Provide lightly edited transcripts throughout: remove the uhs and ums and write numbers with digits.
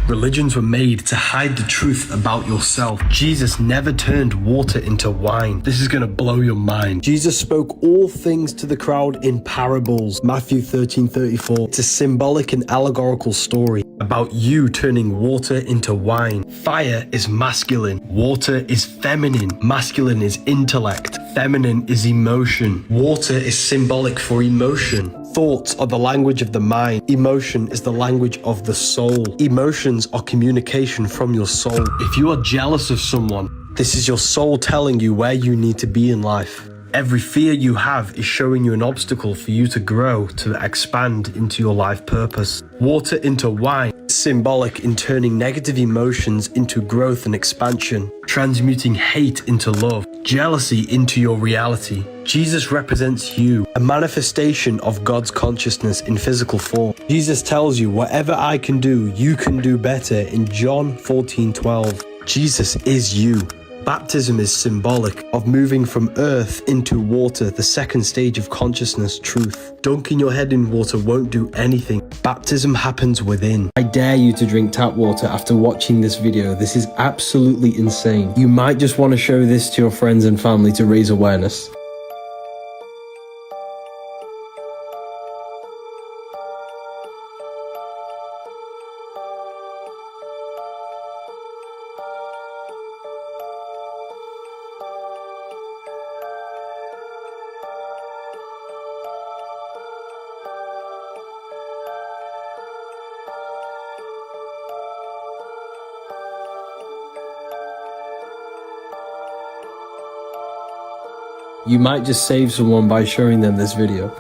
Religions were made to hide the truth about yourself. Jesus never turned water into wine. This is gonna blow your mind. Jesus spoke all things to the crowd in parables. Matthew 13:34. It's a symbolic and allegorical story about you turning water into wine. Fire is masculine. Water is feminine. Masculine is intellect. Feminine is emotion. Water is symbolic for emotion. Thoughts are the language of the mind. Emotion is the language of the soul. Emotions are communication from your soul. If you are jealous of someone, this is your soul telling you where you need to be in life. Every fear you have is showing you an obstacle for you to grow, to expand into your life purpose. Water into wine is symbolic in turning negative emotions into growth and expansion, transmuting hate into love, jealousy into your reality. Jesus represents you, a manifestation of God's consciousness in physical form. Jesus tells you, whatever I can do, you can do better in John 14:12. Jesus is you. Baptism is symbolic of moving from earth into water, the second stage of consciousness, truth. Dunking your head in water won't do anything. Baptism happens within. I dare you to drink tap water after watching this video. This is absolutely insane. You might just want to show this to your friends and family to raise awareness. You might just save someone by showing them this video.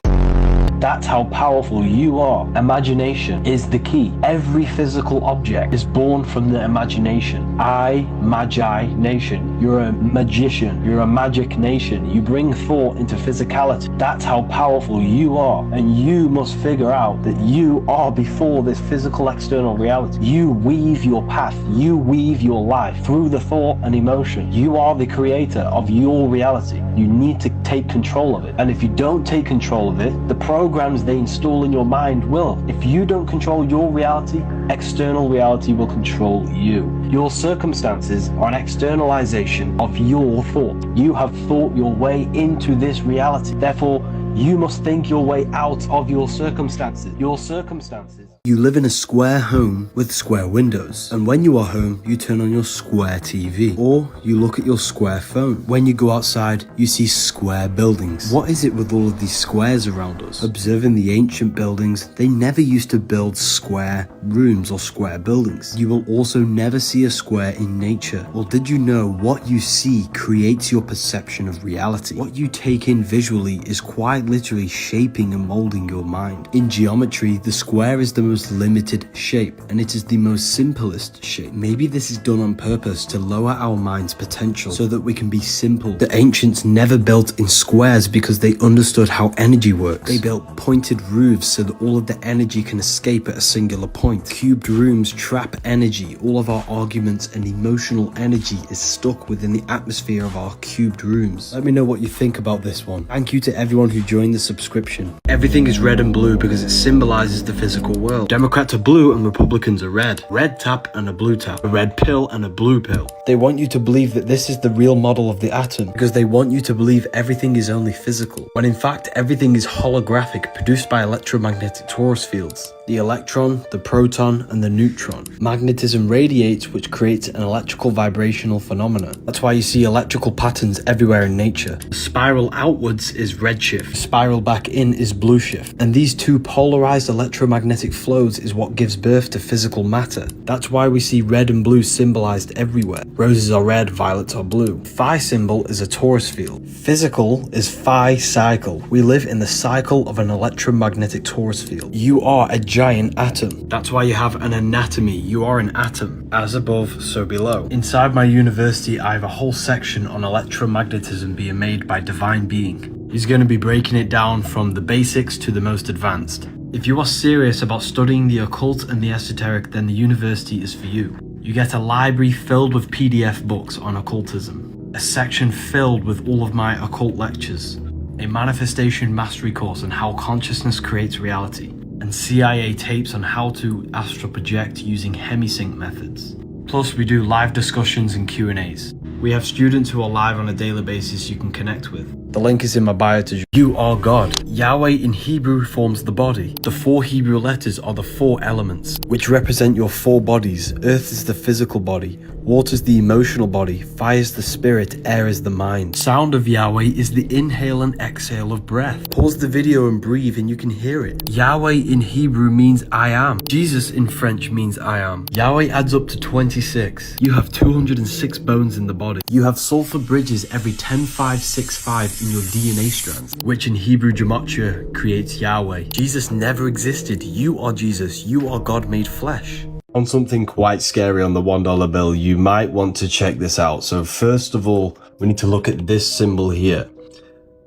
That's how powerful you are. Imagination is the key. Every physical object is born from the imagination. Magi nation. You're a magician. You're a magic nation. You bring thought into physicality. That's how powerful you are. And you must figure out that you are before this physical external reality. You weave your path. You weave your life through the thought and emotion. You are the creator of your reality. You need to take control of it. And if you don't take control of it, the programs they install in your mind will. If you don't control your reality, external reality will control you. Your circumstances are an externalization of your thought. You have thought your way into this reality. Therefore, you must think your way out of your circumstances. Your circumstances. You live in a square home with square windows, and when you are home, you turn on your square TV, or you look at your square phone. When you go outside, you see square buildings. What is it with all of these squares around us? Observing the ancient buildings, they never used to build square rooms or square buildings. You will also never see a square in nature. Or did you know what you see creates your perception of reality? What you take in visually is quite literally shaping and molding your mind. In geometry, the square is the most limited shape, and it is the most simplest shape. Maybe this is done on purpose to lower our mind's potential so that we can be simple. The ancients never built in squares because they understood how energy works. They built pointed roofs so that all of the energy can escape at a singular point. Cubed rooms trap energy. All of our arguments and emotional energy is stuck within the atmosphere of our cubed rooms. Let me know what you think about this one. Thank you to everyone who joined the subscription. Everything is red and blue because it symbolizes the physical world. Democrats are blue and Republicans are red. Red tap and a blue tap. A red pill and a blue pill. They want you to believe that this is the real model of the atom because they want you to believe everything is only physical, when in fact everything is holographic, produced by electromagnetic torus fields. The electron, the proton, and the neutron. Magnetism radiates, which creates an electrical vibrational phenomena. That's why you see electrical patterns everywhere in nature. The spiral outwards is redshift. The spiral back in is blue shift. And these two polarized electromagnetic flows is what gives birth to physical matter. That's why we see red and blue symbolized everywhere. Roses are red, violets are blue. Phi symbol is a torus field. Physical is phi cycle. We live in the cycle of an electromagnetic torus field. You are a giant atom. That's why you have an anatomy. You are an atom. As above, so below. Inside my university, I have a whole section on electromagnetism being made by divine being. He's going to be breaking it down from the basics to the most advanced. If you are serious about studying the occult and the esoteric, then the university is for you. You get a library filled with PDF books on occultism, a section filled with all of my occult lectures, a manifestation mastery course on how consciousness creates reality, and CIA tapes on how to astral project using hemisync methods. Plus, we do live discussions and Q&As. We have students who are live on a daily basis you can connect with. The link is in my bio to You are God. Yahweh in Hebrew forms the body. The 4 Hebrew letters are the 4 elements, which represent your 4 bodies. Earth is the physical body, water is the emotional body, fire is the spirit, air is the mind. Sound of Yahweh is the inhale and exhale of breath. Pause the video and breathe and you can hear it. Yahweh in Hebrew means I am. Jesus in French means I am. Yahweh adds up to 26. You have 206 bones in the body. You have sulfur bridges every 10,565 in your DNA strands, which in Hebrew gematria creates Yahweh. Jesus never existed. You are Jesus. You are God made flesh. On something quite scary on the $1 bill, you might want to check this out. So first of all, we need to look at this symbol here.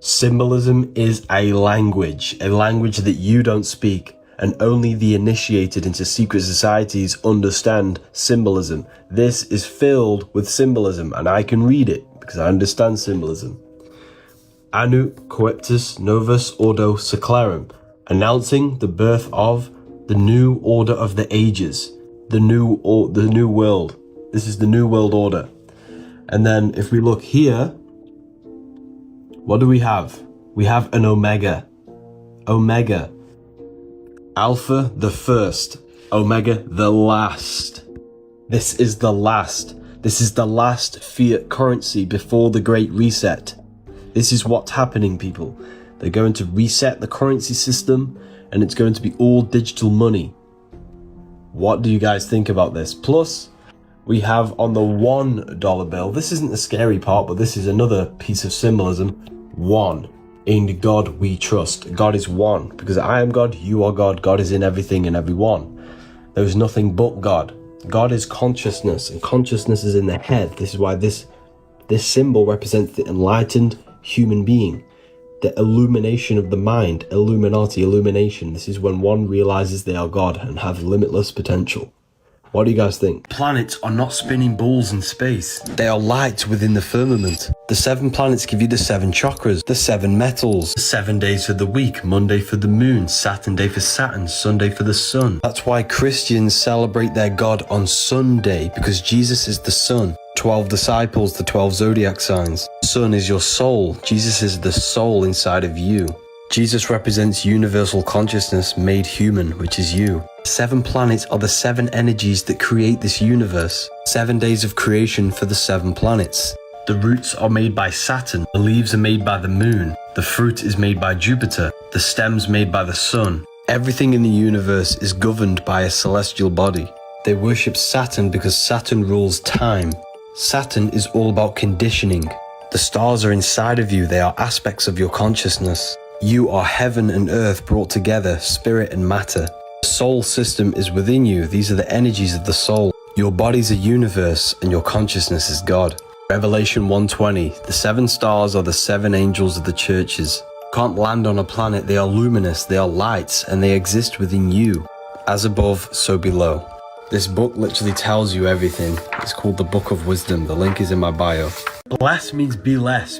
Symbolism is a language that you don't speak, and only the initiated into secret societies understand symbolism. This is filled with symbolism, and I can read it because I understand symbolism. Anu Coeptus Novus Ordo Seclarum, announcing the birth of the new order of the ages, the new world. This is the new world order. And then if we look here, what do we have? We have an omega. Omega. Alpha, the first. Omega, the last. This is the last. This is the last fiat currency before the Great Reset. This is what's happening, people. They're going to reset the currency system, and it's going to be all digital money. What do you guys think about this? Plus, we have on the $1 bill, this isn't the scary part, but this is another piece of symbolism. 1. In God we trust. God is one, because I am God, you are God. God is in everything and everyone. There is nothing but God. God is consciousness, and consciousness is in the head. This is why this symbol represents the enlightened human being, the illumination of the mind, Illuminati, illumination. This is when one realizes they are God and have limitless potential. What do you guys think? Planets are not spinning balls in space. They are lights within the firmament. The 7 planets give you the 7 chakras, the 7 metals, the 7 days for the week, Monday for the moon, Saturn day for Saturn, Sunday for the sun. That's why Christians celebrate their God on Sunday, because Jesus is the sun. 12 disciples, the 12 zodiac signs. Sun is your soul. Jesus is the soul inside of you. Jesus represents universal consciousness made human, which is you. 7 planets are the 7 energies that create this universe. 7 days of creation for the 7 planets. The roots are made by Saturn, the leaves are made by the moon, the fruit is made by Jupiter, the stems made by the sun. Everything in the universe is governed by a celestial body. They worship Saturn because Saturn rules time. Saturn is all about conditioning. The stars are inside of you, they are aspects of your consciousness. You are heaven and earth brought together, spirit and matter. The soul system is within you. These are the energies of the soul. Your body's a universe and your consciousness is God. Revelation 1:20. The 7 stars are the 7 angels of the churches. Can't land on a planet. They are luminous, they are lights, and they exist within you. As above, so below. This book literally tells you everything. It's called the Book of Wisdom. The link is in my bio. Bless means be less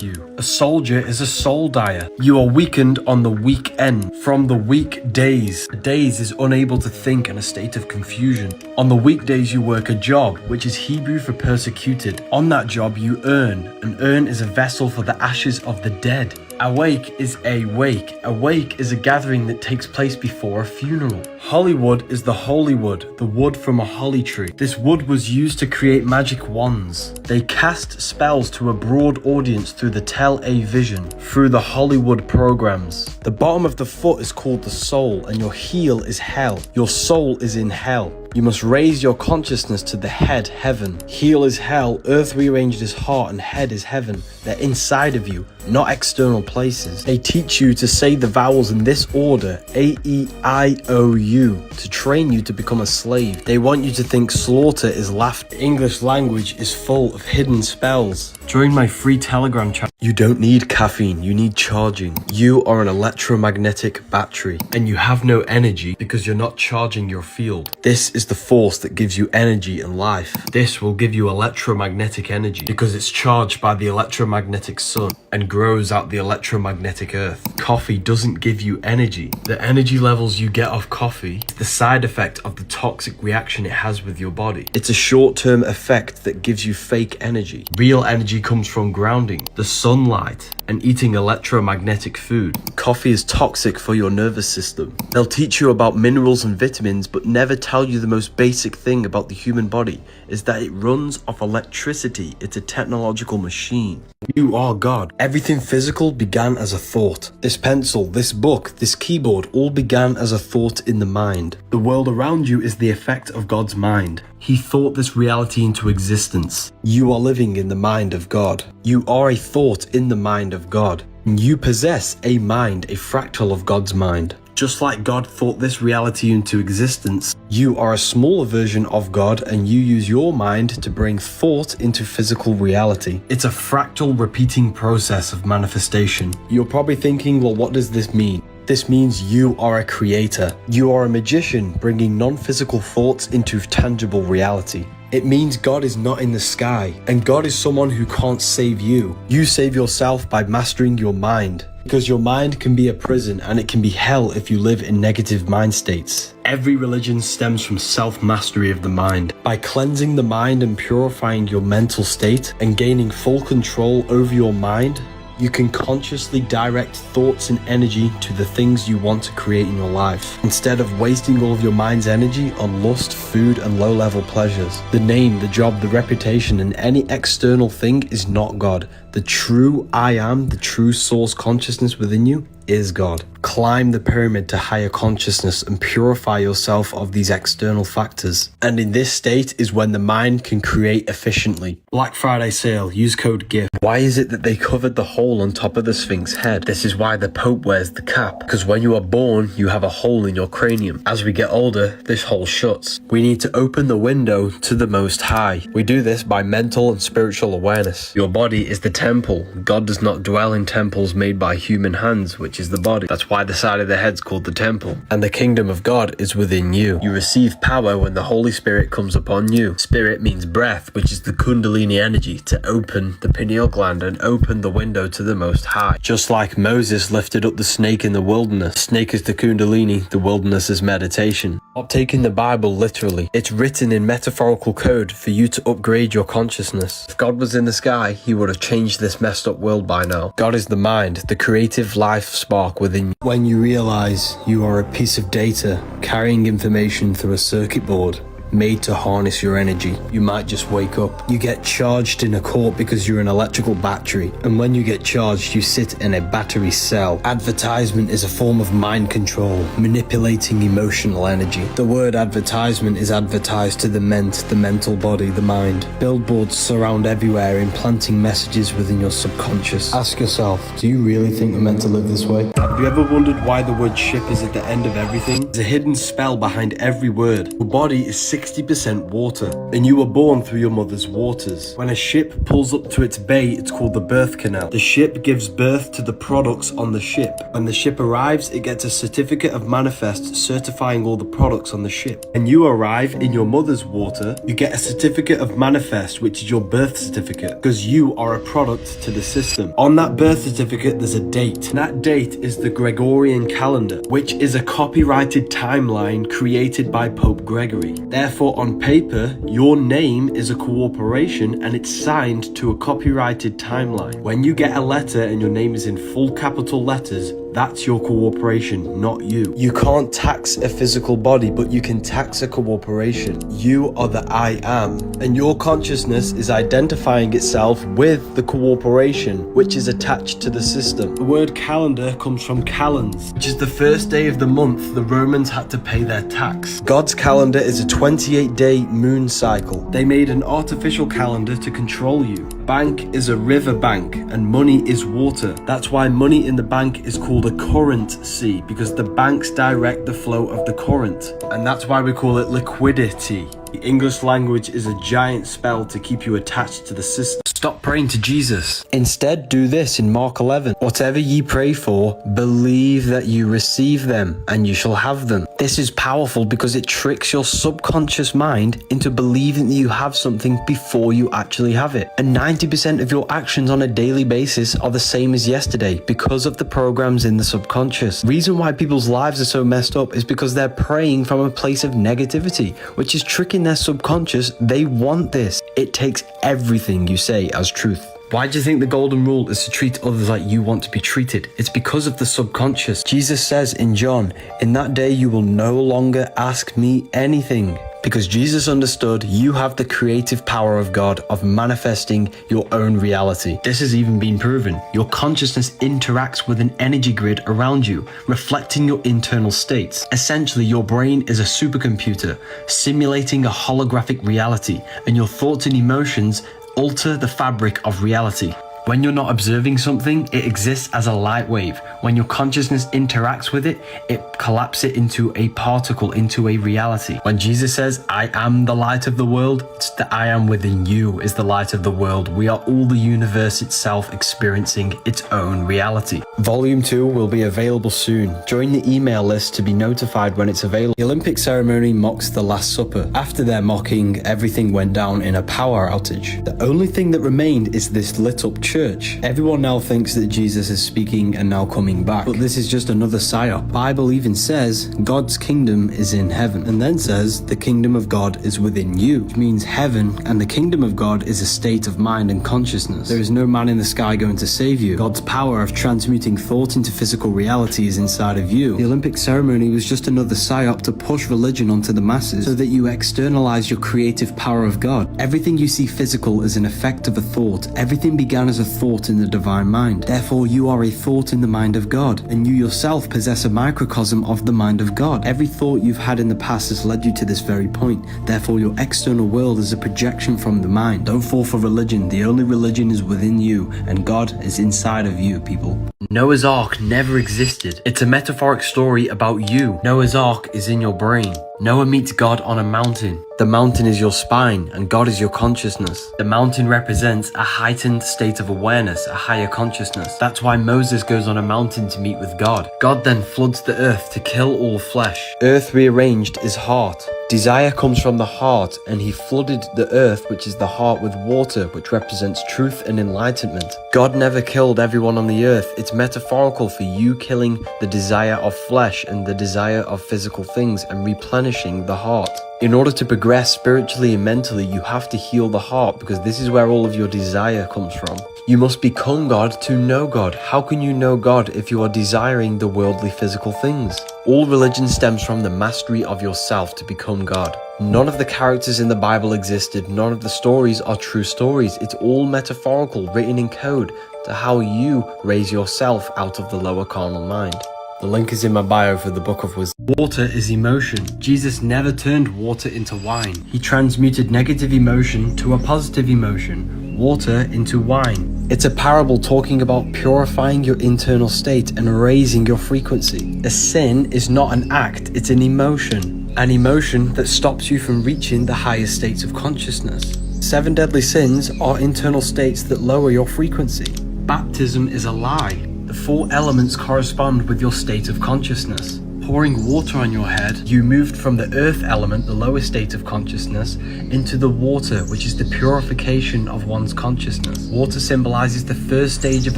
you. A soldier is a soul dyer. You are weakened on the weekend from the weekdays. Days is unable to think in a state of confusion. On the weekdays you work a job, which is Hebrew for persecuted. On that job you earn. An urn is a vessel for the ashes of the dead. Awake is a wake. A wake is a gathering that takes place before a funeral. Hollywood is the holy wood, the wood from a holly tree. This wood was used to create magic wands. They cast spells to a broad audience through the tele-vision, through the Hollywood programs. The bottom of the foot is called the soul, and your heel is hell. Your soul is in hell. You must raise your consciousness to the head, heaven. Heel is hell, earth rearranged is heart, and head is heaven. They're inside of you, not external places. They teach you to say the vowels in this order, A, E, I, O, U, to train you to become a slave. They want you to think slaughter is laughter. The English language is full of hidden spells. Join my free Telegram channel. You don't need caffeine, you need charging. You are an electromagnetic battery, and you have no energy because you're not charging your field. This is the force that gives you energy and life. This will give you electromagnetic energy because it's charged by the electromagnetic sun and grows out the electromagnetic earth. Coffee doesn't give you energy. The energy levels you get off coffee is the side effect of the toxic reaction it has with your body. It's a short-term effect that gives you fake energy. Real energy comes from grounding, the sunlight, and eating electromagnetic food. Coffee is toxic for your nervous system. They'll teach you about minerals and vitamins, but never tell you the most basic thing about the human body is that it runs off electricity. It's a technological machine. You are God. Everything physical began as a thought. This pencil, this book, this keyboard all began as a thought in the mind. The world around you is the effect of God's mind. He thought this reality into existence. You are living in the mind of God. You are a thought in the mind of God. You possess a mind, a fractal of God's mind. Just like God thought this reality into existence, you are a smaller version of God and you use your mind to bring thought into physical reality. It's a fractal repeating process of manifestation. You're probably thinking, well, what does this mean? This means you are a creator. You are a magician bringing non-physical thoughts into tangible reality. It means God is not in the sky, and God is someone who can't save you. You save yourself by mastering your mind, because your mind can be a prison and it can be hell if you live in negative mind states. Every religion stems from self-mastery of the mind. By cleansing the mind and purifying your mental state and gaining full control over your mind, you can consciously direct thoughts and energy to the things you want to create in your life, instead of wasting all of your mind's energy on lust, food, and low-level pleasures. The name, the job, the reputation, and any external thing is not God. The true I am, the true source consciousness within you, is God. Climb the pyramid to higher consciousness and purify yourself of these external factors. And in this state is when the mind can create efficiently. Black Friday sale, use code GIFT. Why is it that they covered the hole on top of the Sphinx head? This is why the Pope wears the cap. Because when you are born, you have a hole in your cranium. As we get older, this hole shuts. We need to open the window to the Most High. We do this by mental and spiritual awareness. Your body is the temple. God does not dwell in temples made by human hands, which is the body. That's why the side of the head's called the temple. And the kingdom of God is within you. You receive power when the Holy Spirit comes upon you. Spirit means breath, which is the Kundalini energy to open the pineal gland and open the window to the Most High. Just like Moses lifted up the snake in the wilderness. Snake is the Kundalini, the wilderness is meditation. Stop taking the Bible literally. It's written in metaphorical code for you to upgrade your consciousness. If God was in the sky, he would have changed this messed up world by now. God is the mind, the creative life spark within you. When you realize you are a piece of data carrying information through a circuit board made to harness your energy, you might just wake up. You get charged in a court because you're an electrical battery, and when you get charged, you sit in a battery cell. Advertisement is a form of mind control, manipulating emotional energy. The word advertisement is advertised to the mental body, the mind. Billboards surround everywhere, implanting messages within your subconscious. Ask yourself, do you really think you're meant to live this way? Have you ever wondered why the word ship is at the end of everything? There's a hidden spell behind every word. Your body is 60% water, and you were born through your mother's waters. When a ship pulls up to its bay, it's called the birth canal. The ship gives birth to the products on the ship. When the ship arrives, it gets a certificate of manifest certifying all the products on the ship. When you arrive in your mother's water, you get a certificate of manifest, which is your birth certificate, because you are a product to the system. On that birth certificate, there's a date. And that date is the Gregorian calendar, which is a copyrighted timeline created by Pope Gregory. Therefore, on paper, your name is a corporation and it's signed to a copyrighted timeline. When you get a letter and your name is in full capital letters, that's your corporation, not you. You can't tax a physical body, but you can tax a corporation. You are the I am, and your consciousness is identifying itself with the corporation, which is attached to the system. The word calendar comes from calends, which is the first day of the month the Romans had to pay their tax. God's calendar is a 28-day moon cycle. They made an artificial calendar to control you. Bank is a river bank, and money is water. That's why money in the bank is called a currency, because the banks direct the flow of the current. And that's why we call it liquidity. The English language is a giant spell to keep you attached to the system. Stop praying to Jesus. Instead, do this in Mark 11. Whatever ye pray for, believe that you receive them, and you shall have them. This is powerful because it tricks your subconscious mind into believing that you have something before you actually have it. And 90% of your actions on a daily basis are the same as yesterday because of the programs in the subconscious. Reason why people's lives are so messed up is because they're praying from a place of negativity, which is tricking their subconscious. They want this. It takes everything you say as truth. Why do you think the golden rule is to treat others like you want to be treated? It's because of the subconscious. Jesus says in John, "In that day you will no longer ask me anything." Because Jesus understood you have the creative power of God of manifesting your own reality. This has even been proven. Your consciousness interacts with an energy grid around you, reflecting your internal states. Essentially, your brain is a supercomputer, simulating a holographic reality, and your thoughts and emotions alter the fabric of reality. When you're not observing something, it exists as a light wave. When your consciousness interacts with it, it collapses it into a particle, into a reality. When Jesus says, "I am the light of the world," it's the "I am within you" is the light of the world. We are all the universe itself experiencing its own reality. Volume 2 will be available soon. Join the email list to be notified when it's available. The Olympic ceremony mocks the Last Supper. After their mocking, everything went down in a power outage. The only thing that remained is this lit up church. Everyone now thinks that Jesus is speaking and now coming back, but this is just another psyop. Bible even says God's kingdom is in heaven, and then says the kingdom of God is within you, which means heaven and the kingdom of God is a state of mind and consciousness. There is no man in the sky going to save you. God's power of transmuting thought into physical reality is inside of you. The Olympic ceremony was just another psyop to push religion onto the masses so that you externalize your creative power of God. Everything you see physical is an effect of a thought. Everything began as a thought in the divine mind. Therefore, you are a thought in the mind of God, and you yourself possess a microcosm of the mind of God. Every thought you've had in the past has led you to this very point. Therefore, your external world is a projection from the mind. Don't fall for religion. The only religion is within you, and God is inside of you, people. Noah's Ark never existed. It's a metaphoric story about you. Noah's Ark is in your brain. Noah meets God on a mountain. The mountain is your spine, and God is your consciousness. The mountain represents a heightened state of awareness, a higher consciousness. That's why Moses goes on a mountain to meet with God. God then floods the earth to kill all flesh. Earth rearranged is heart. Desire comes from the heart, and he flooded the earth, which is the heart, with water, which represents truth and enlightenment. God never killed everyone on the earth. It's metaphorical for you killing the desire of flesh and the desire of physical things and replenishing the heart. In order to progress spiritually and mentally, you have to heal the heart, because this is where all of your desire comes from. You must become God to know God. How can you know God if you are desiring the worldly physical things? All religion stems from the mastery of yourself to become God. None of the characters in the Bible existed. None of the stories are true stories. It's all metaphorical, written in code to how you raise yourself out of the lower carnal mind. The link is in my bio for the Book of Wisdom. Water is emotion. Jesus never turned water into wine. He transmuted negative emotion to a positive emotion, water into wine. It's a parable talking about purifying your internal state and raising your frequency. A sin is not an act, it's an emotion. An emotion that stops you from reaching the highest states of consciousness. 7 deadly sins are internal states that lower your frequency. Baptism is a lie. The 4 elements correspond with your state of consciousness. Pouring water on your head, you moved from the earth element, the lowest state of consciousness, into the water, which is the purification of one's consciousness. Water symbolizes the first stage of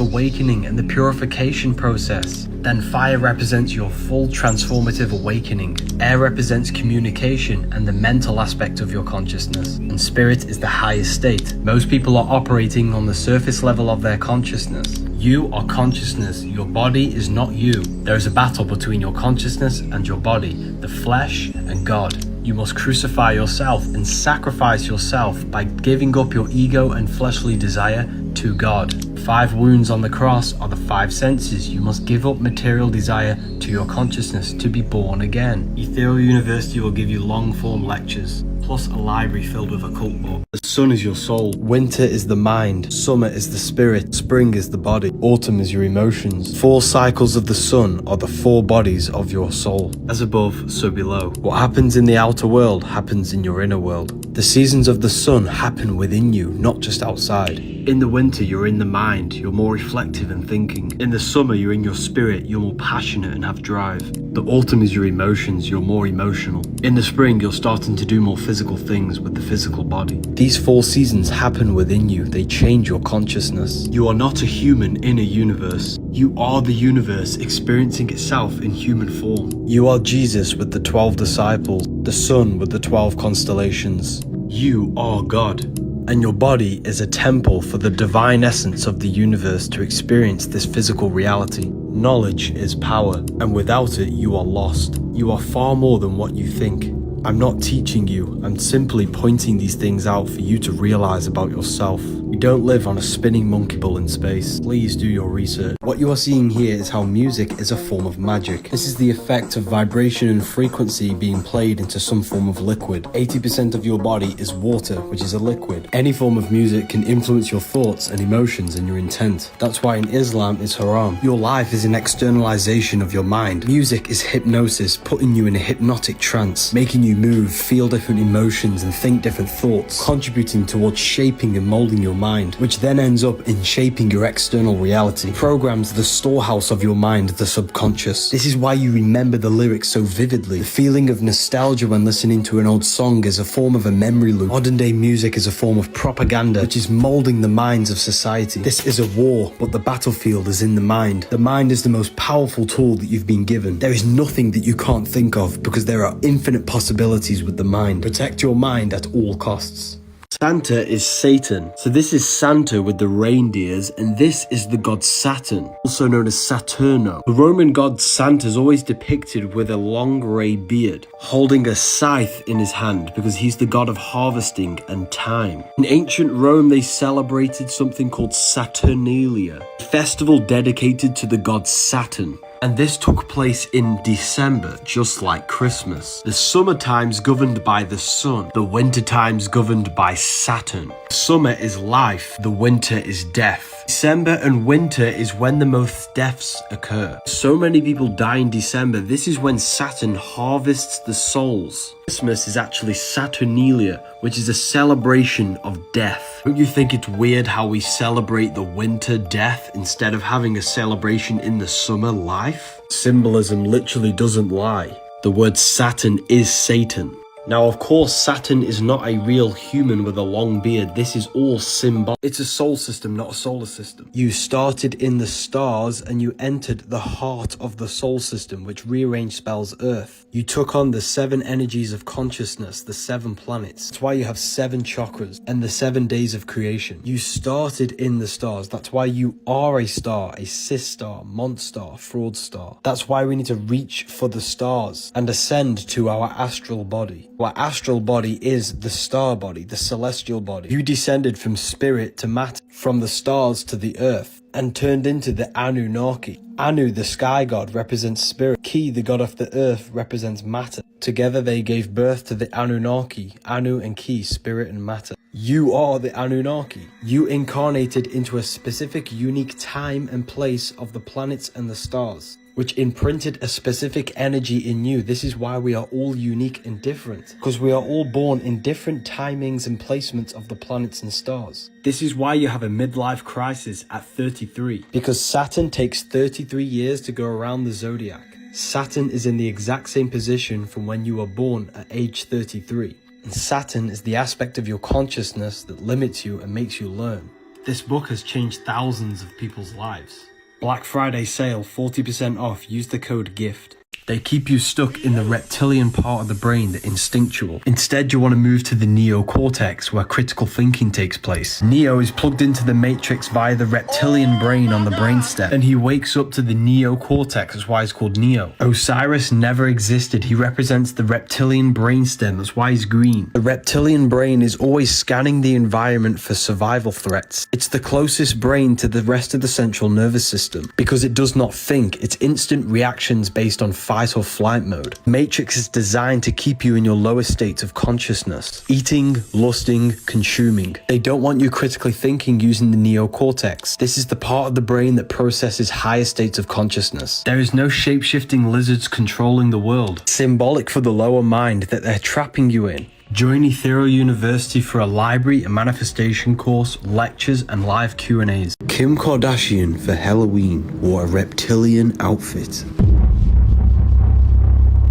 awakening and the purification process. Then fire represents your full transformative awakening. Air represents communication and the mental aspect of your consciousness. And spirit is the highest state. Most people are operating on the surface level of their consciousness. You are consciousness. Your body is not you. There is a battle between your consciousness and your body, the flesh and God. You must crucify yourself and sacrifice yourself by giving up your ego and fleshly desire to God. 5 wounds on the cross are the 5 senses. You must give up material desire to your consciousness to be born again. Ethereal University will give you long-form lectures. plus a library filled with occult books. The sun is your soul. Winter is the mind. Summer is the spirit. Spring is the body. Autumn is your emotions. 4 cycles of the sun are the 4 bodies of your soul. As above, so below. What happens in the outer world happens in your inner world. The seasons of the sun happen within you, not just outside. In the winter, you're in the mind, you're more reflective and thinking. In the summer, you're in your spirit, you're more passionate and have drive. The autumn is your emotions, you're more emotional. In the spring, you're starting to do more physical things with the physical body. These 4 seasons happen within you, they change your consciousness. You are not a human in a universe. You are the universe experiencing itself in human form. You are Jesus with the 12 disciples, the sun with the 12 constellations. You are God. And your body is a temple for the divine essence of the universe to experience this physical reality. Knowledge is power, and without it, you are lost. You are far more than what you think. I'm not teaching you, I'm simply pointing these things out for you to realize about yourself. You don't live on a spinning monkey ball in space. Please do your research. What you are seeing here is how music is a form of magic. This is the effect of vibration and frequency being played into some form of liquid. 80% of your body is water, which is a liquid. Any form of music can influence your thoughts and emotions and your intent. That's why in Islam it's haram. Your life is an externalization of your mind. Music is hypnosis, putting you in a hypnotic trance, making you move, feel different emotions and think different thoughts, contributing towards shaping and molding your mind, which then ends up in shaping your external reality. Programs the storehouse of your mind, the subconscious. This is why you remember the lyrics so vividly. The feeling of nostalgia when listening to an old song is a form of a memory loop. Modern day music is a form of propaganda, which is molding the minds of society. This is a war, but the battlefield is in the mind. The mind is the most powerful tool that you've been given. There is nothing that you can't think of because there are infinite possibilities with the mind. Protect your mind at all costs. Santa is Satan. So this is Santa with the reindeers, and this is the god Saturn, also known as Saturno. The Roman god Santa is always depicted with a long grey beard, holding a scythe in his hand because he's the god of harvesting and time. In ancient Rome, they celebrated something called Saturnalia, a festival dedicated to the god Saturn. And this took place in December, just like Christmas. The summer times governed by the sun, the winter times governed by Saturn. Summer is life, the winter is death. December and winter is when the most deaths occur. So many people die in December. This is when Saturn harvests the souls. Christmas is actually Saturnalia, which is a celebration of death. Don't you think it's weird how we celebrate the winter death instead of having a celebration in the summer life? Symbolism literally doesn't lie. The word Saturn is Satan. Now, of course, Saturn is not a real human with a long beard. This is all symbol. It's a soul system, not a solar system. You started in the stars and you entered the heart of the soul system, which rearranged spells Earth. You took on the 7 energies of consciousness, the 7 planets. That's why you have 7 chakras and the 7 days of creation. You started in the stars. That's why you are a star, a cis star, monster, fraud star. That's why we need to reach for the stars and ascend to our astral body. Our astral body is the star body, the celestial body. You descended from spirit to matter, from the stars to the earth, and turned into the Anunnaki. Anu, the sky god, represents spirit. Ki, the god of the earth, represents matter. Together they gave birth to the Anunnaki. Anu and Ki, spirit and matter. You are the Anunnaki. You incarnated into a specific, unique time and place of the planets and the stars, which imprinted a specific energy in you. This is why we are all unique and different, because we are all born in different timings and placements of the planets and stars. This is why you have a midlife crisis at 33, because Saturn takes 33 years to go around the zodiac. Saturn is in the exact same position from when you were born at age 33. And Saturn is the aspect of your consciousness that limits you and makes you learn. This book has changed thousands of people's lives. Black Friday sale, 40% off. Use the code GIFT. They keep you stuck in the reptilian part of the brain, the instinctual. Instead, you want to move to the neocortex, where critical thinking takes place. Neo is plugged into the matrix via the reptilian brain on the brainstem, and he wakes up to the neocortex. That's why it's called Neo. Osiris never existed. He represents the reptilian brainstem. That's why he's green. The reptilian brain is always scanning the environment for survival threats. It's the closest brain to the rest of the central nervous system because it does not think. It's instant reactions based on fight or flight mode. Matrix is designed to keep you in your lower states of consciousness. Eating, lusting, consuming. They don't want you critically thinking using the neocortex. This is the part of the brain that processes higher states of consciousness. There is no shape-shifting lizards controlling the world. Symbolic for the lower mind that they're trapping you in. Join Ethereal University for a library, a manifestation course, lectures, and live Q&As. Kim Kardashian for Halloween wore a reptilian outfit.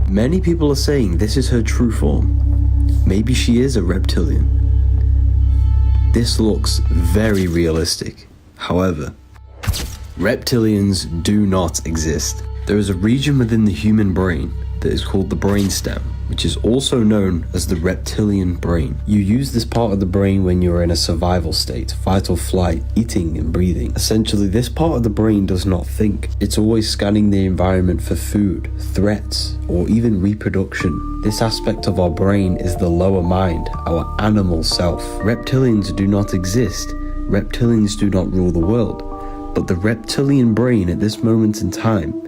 Many people are saying this is her true form. Maybe she is a reptilian. This looks very realistic. However, reptilians do not exist. There is a region within the human brain that is called the brainstem, which is also known as the reptilian brain. You use this part of the brain when you are in a survival state, fight or flight, eating and breathing. Essentially, this part of the brain does not think. It's always scanning the environment for food, threats, or even reproduction. This aspect of our brain is the lower mind, our animal self. Reptilians do not exist. Reptilians do not rule the world. But the reptilian brain at this moment in time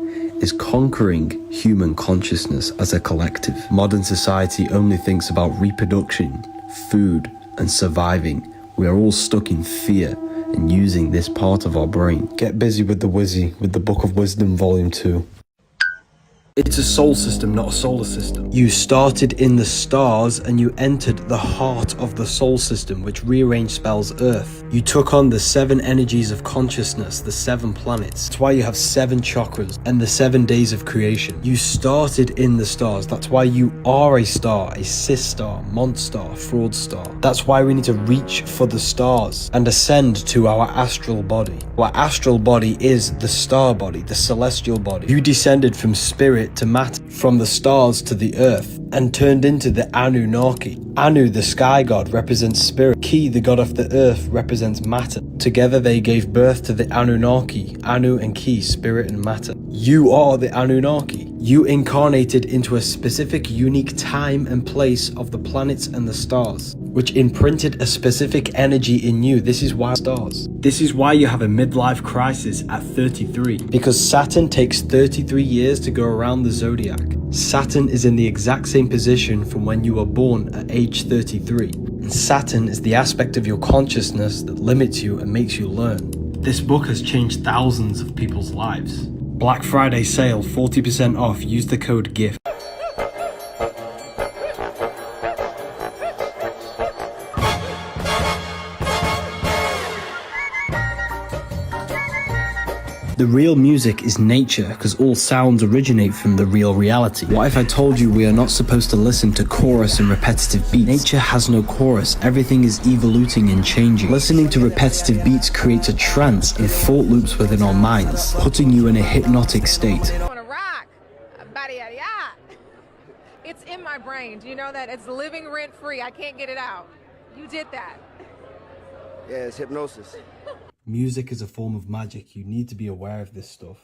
is conquering human consciousness as a collective. Modern society only thinks about reproduction, food, and surviving. We are all stuck in fear and using this part of our brain. Get busy with the Wizzy, with the Book of Wisdom Volume 2. It's a soul system, not a solar system. You started in the stars and you entered the heart of the soul system, which rearranged spells Earth. You took on the 7 energies of consciousness, the 7 planets. That's why you have 7 chakras and the 7 days of creation. You started in the stars. That's why you are a star, a cis star, monstar, fraud star. That's why we need to reach for the stars and ascend to our astral body. Our astral body is the star body, the celestial body. You descended from spirit to matter, from the stars to the earth, and turned into the Anunnaki. Anu, the sky god, represents spirit. Ki, the god of the earth, represents matter. Together they gave birth to the Anunnaki. Anu and Ki, spirit and matter. You are the Anunnaki. You incarnated into a specific unique time and place of the planets and the stars, which imprinted a specific energy in you. This is why stars. This is why you have a midlife crisis at 33. Because Saturn takes 33 years to go around the zodiac. Saturn is in the exact same position from when you were born at age 33. And Saturn is the aspect of your consciousness that limits you and makes you learn. This book has changed thousands of people's lives. Black Friday sale, 40% off. Use the code GIFT. The real music is nature, because all sounds originate from the real reality. What if I told you we are not supposed to listen to chorus and repetitive beats? Nature has no chorus, everything is evoluting and changing. Listening to repetitive beats creates a trance and thought loops within our minds, putting you in a hypnotic state. It's in my brain. Do you know that? It's living rent free. I can't get it out. You did that. Yeah, it's hypnosis. Music is a form of magic. You need to be aware of this stuff.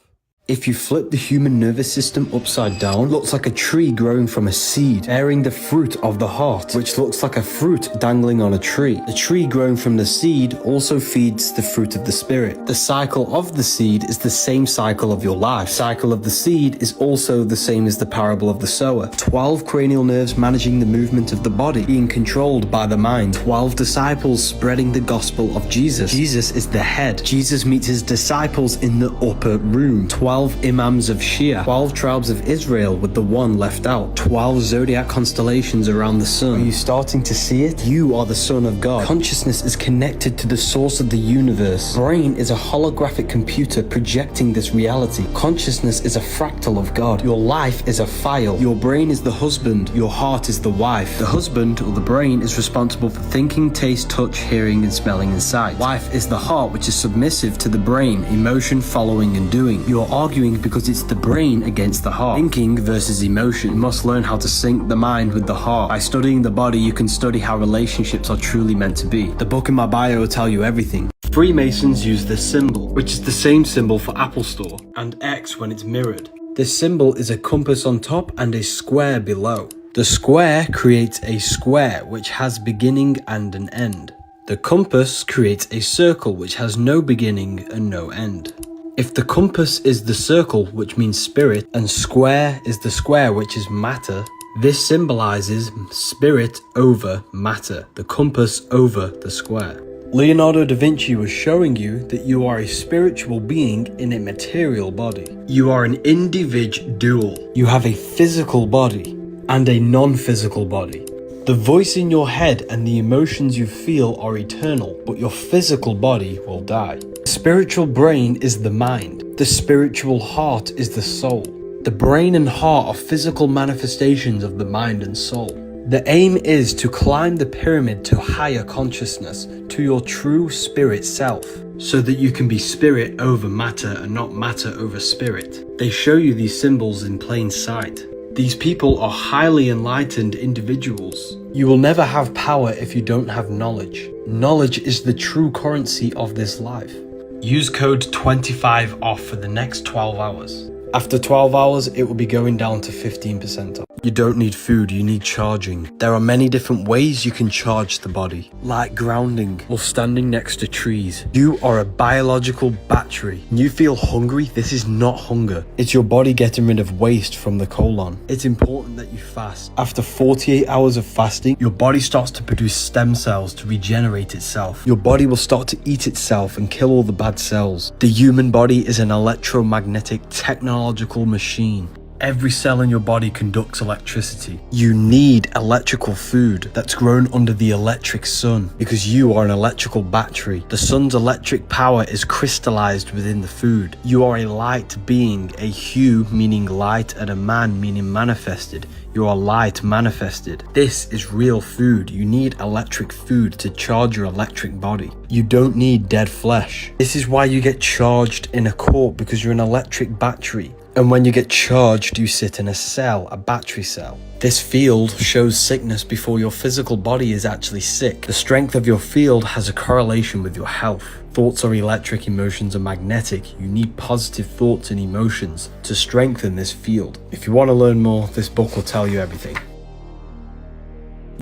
If you flip the human nervous system upside down, it looks like a tree growing from a seed, bearing the fruit of the heart, which looks like a fruit dangling on a tree. The tree growing from the seed also feeds the fruit of the spirit. The cycle of the seed is the same cycle of your life. The cycle of the seed is also the same as the parable of the sower. 12 cranial nerves managing the movement of the body, being controlled by the mind. 12 disciples spreading the gospel of Jesus. Jesus is the head. Jesus meets his disciples in the upper room. 12 imams of Shia, 12 tribes of Israel with the one left out, 12 zodiac constellations around the sun. Are you starting to see it? You are the son of God. Consciousness is connected to the source of the universe. Brain is a holographic computer projecting this reality. Consciousness is a fractal of God. Your life is a file. Your brain is the husband. Your heart is the wife. The husband, or the brain, is responsible for thinking, taste, touch, hearing, and smelling and sight. Wife is the heart, which is submissive to the brain, emotion, following, and doing. Your arguing because it's the brain against the heart. Thinking versus emotion. You must learn how to sync the mind with the heart. By studying the body, you can study how relationships are truly meant to be. The book in my bio will tell you everything. Freemasons use this symbol, which is the same symbol for Apple Store, and X when it's mirrored. This symbol is a compass on top and a square below. The square creates a square which has beginning and an end. The compass creates a circle which has no beginning and no end. If the compass is the circle, which means spirit, and square is the square, which is matter, this symbolizes spirit over matter, the compass over the square. Leonardo da Vinci was showing you that you are a spiritual being in a material body. You are an individual. You have a physical body and a non-physical body. The voice in your head and the emotions you feel are eternal, but your physical body will die. The spiritual brain is the mind. The spiritual heart is the soul. The brain and heart are physical manifestations of the mind and soul. The aim is to climb the pyramid to higher consciousness, to your true spirit self, so that you can be spirit over matter and not matter over spirit. They show you these symbols in plain sight. These people are highly enlightened individuals. You will never have power if you don't have knowledge. Knowledge is the true currency of this life. Use code 25 off for the next 12 hours. After 12 hours, it will be going down to 15% off. You don't need food, you need charging. There are many different ways you can charge the body, like grounding or standing next to trees. You are a biological battery. When you feel hungry, this is not hunger. It's your body getting rid of waste from the colon. It's important that you fast. After 48 hours of fasting, your body starts to produce stem cells to regenerate itself. Your body will start to eat itself and kill all the bad cells. The human body is an electromagnetic technological machine. Every cell in your body conducts electricity. You need electrical food that's grown under the electric sun because you are an electrical battery. The sun's electric power is crystallized within the food. You are a light being, a hue meaning light and a man meaning manifested. You are light manifested. This is real food. You need electric food to charge your electric body. You don't need dead flesh. This is why you get charged in a court, because you're an electric battery. And when you get charged, you sit in a cell, a battery cell. This field shows sickness before your physical body is actually sick. The strength of your field has a correlation with your health. Thoughts are electric, emotions are magnetic. You need positive thoughts and emotions to strengthen this field. If you want to learn more, this book will tell you everything.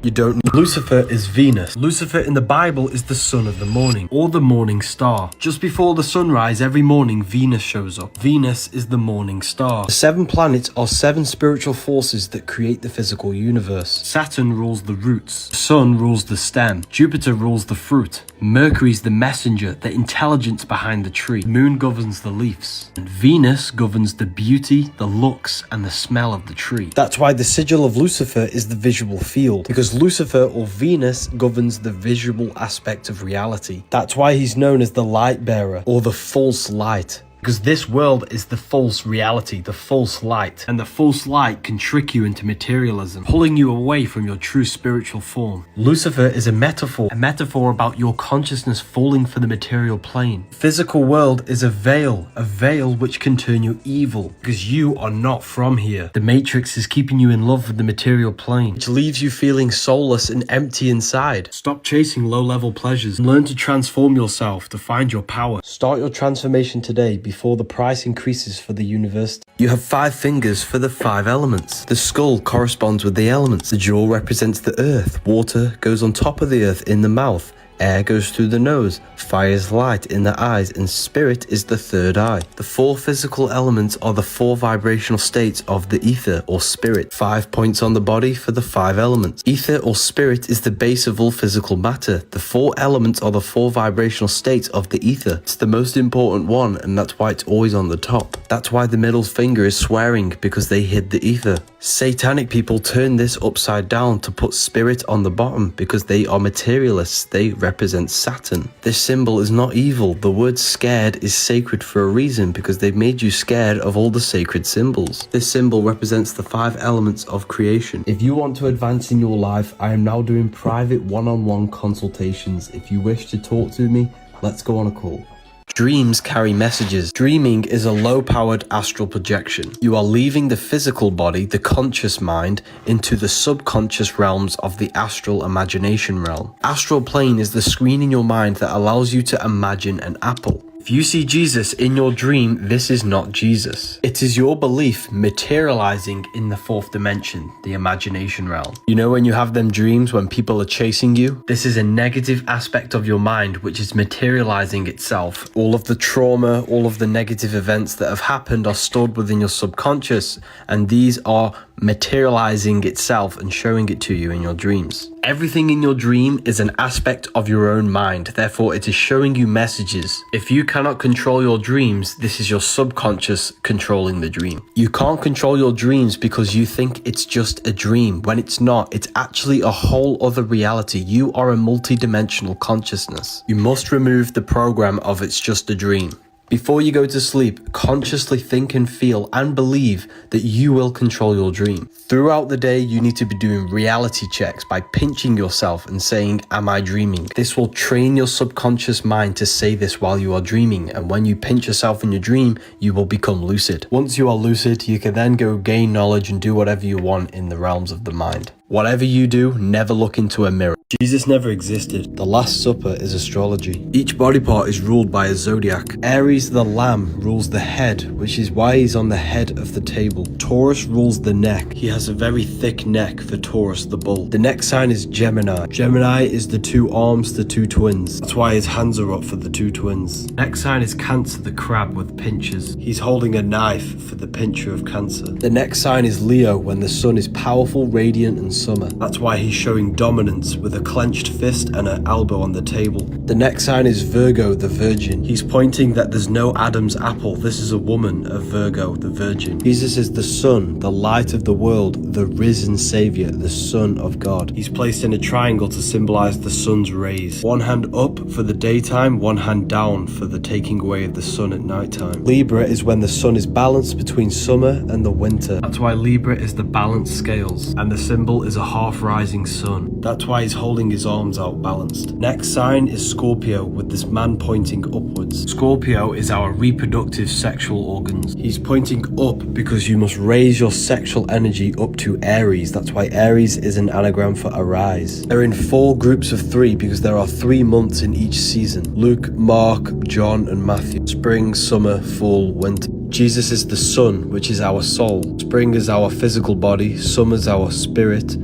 You don't need. Lucifer is Venus. Lucifer in the Bible is the son of the morning, or the morning star. Just before the sunrise every morning, Venus shows up. Venus is the morning star. The 7 planets are 7 spiritual forces that create the physical universe. Saturn rules the roots. The sun rules the stem. Jupiter rules the fruit. Mercury's the messenger, the intelligence behind the tree. The moon governs the leaves. And Venus governs the beauty, the looks, and the smell of the tree. That's why the sigil of Lucifer is the visual field, because Lucifer or Venus governs the visual aspect of reality. That's why he's known as the light bearer or the false light. Because this world is the false reality, the false light. And the false light can trick you into materialism, pulling you away from your true spiritual form. Lucifer is a metaphor about your consciousness falling for the material plane. Physical world is a veil which can turn you evil, because you are not from here. The matrix is keeping you in love with the material plane, which leaves you feeling soulless and empty inside. Stop chasing low-level pleasures and learn to transform yourself to find your power. Start your transformation today before the price increases for the university. You have 5 fingers for the 5 elements. The skull corresponds with the elements. The jaw represents the earth. Water goes on top of the earth in the mouth. Air goes through the nose, fire is light in the eyes, and spirit is the 3rd eye. The 4 physical elements are the 4 vibrational states of the ether or spirit. 5 points on the body for the 5 elements. Ether or spirit is the base of all physical matter. The 4 elements are the 4 vibrational states of the ether. It's the most important one, and that's why it's always on the top. That's why the middle finger is swearing, because they hid the ether. Satanic people turn this upside down to put spirit on the bottom, because they are materialists. They represent Saturn. This symbol is not evil. The word scared is sacred for a reason, because they've made you scared of all the sacred symbols. This symbol represents the 5 elements of creation. If you want to advance in your life, I am now doing private one-on-one consultations. If you wish to talk to me, let's go on a call. Dreams carry messages. Dreaming is a low-powered astral projection. You are leaving the physical body, the conscious mind, into the subconscious realms of the astral imagination realm. Astral plane is the screen in your mind that allows you to imagine an apple. If you see Jesus in your dream, this is not Jesus. It is your belief materializing in the fourth dimension, the imagination realm. You know when you have them dreams when people are chasing you? This is a negative aspect of your mind which is materializing itself. All of the trauma, all of the negative events that have happened are stored within your subconscious, and these are materializing itself and showing it to you in your dreams. Everything in your dream is an aspect of your own mind, therefore it is showing you messages. If you cannot control your dreams, this is your subconscious controlling the dream. You can't control your dreams because you think it's just a dream, when it's not. It's actually a whole other reality. You are a multi-dimensional consciousness. You must remove the program of it's just a dream. Before you go to sleep, consciously think and feel and believe that you will control your dream. Throughout the day, you need to be doing reality checks by pinching yourself and saying, am I dreaming? This will train your subconscious mind to say this while you are dreaming, and when you pinch yourself in your dream, you will become lucid. Once you are lucid, you can then go gain knowledge and do whatever you want in the realms of the mind. Whatever you do, never look into a mirror. Jesus never existed. The Last Supper is astrology. Each body part is ruled by a zodiac. Aries the lamb rules the head, which is why he's on the head of the table. Taurus rules the neck. He has a very thick neck for Taurus the bull. The next sign is Gemini. Gemini is the two arms, the two twins. That's why his hands are up for the two twins. Next sign is Cancer the crab with pinchers. He's holding a knife for the pincher of Cancer. The next sign is Leo, when the sun is powerful, radiant and summer. That's why he's showing dominance with a clenched fist and an elbow on the table. The next sign is Virgo the virgin. He's pointing that there's no Adam's apple. This is a woman of Virgo the virgin. Jesus is the sun, the light of the world, the risen savior, the son of God. He's placed in a triangle to symbolize the sun's rays. One hand up for the daytime, one hand down for the taking away of the sun at nighttime. Libra is when the sun is balanced between summer and the winter. That's why Libra is the balanced scales, and the symbol is a half rising sun. That's why he's holding his arms out balanced. Next sign is Scorpio, with this man pointing upwards. Scorpio is our reproductive sexual organs. He's pointing up because you must raise your sexual energy up to Aries. That's why Aries is an anagram for arise. They're in 4 groups of 3 because there are 3 months in each season: Luke, Mark, John and Matthew. Spring, summer, fall, winter. Jesus is the sun, which is our soul. Spring is our physical body, summer is our spirit,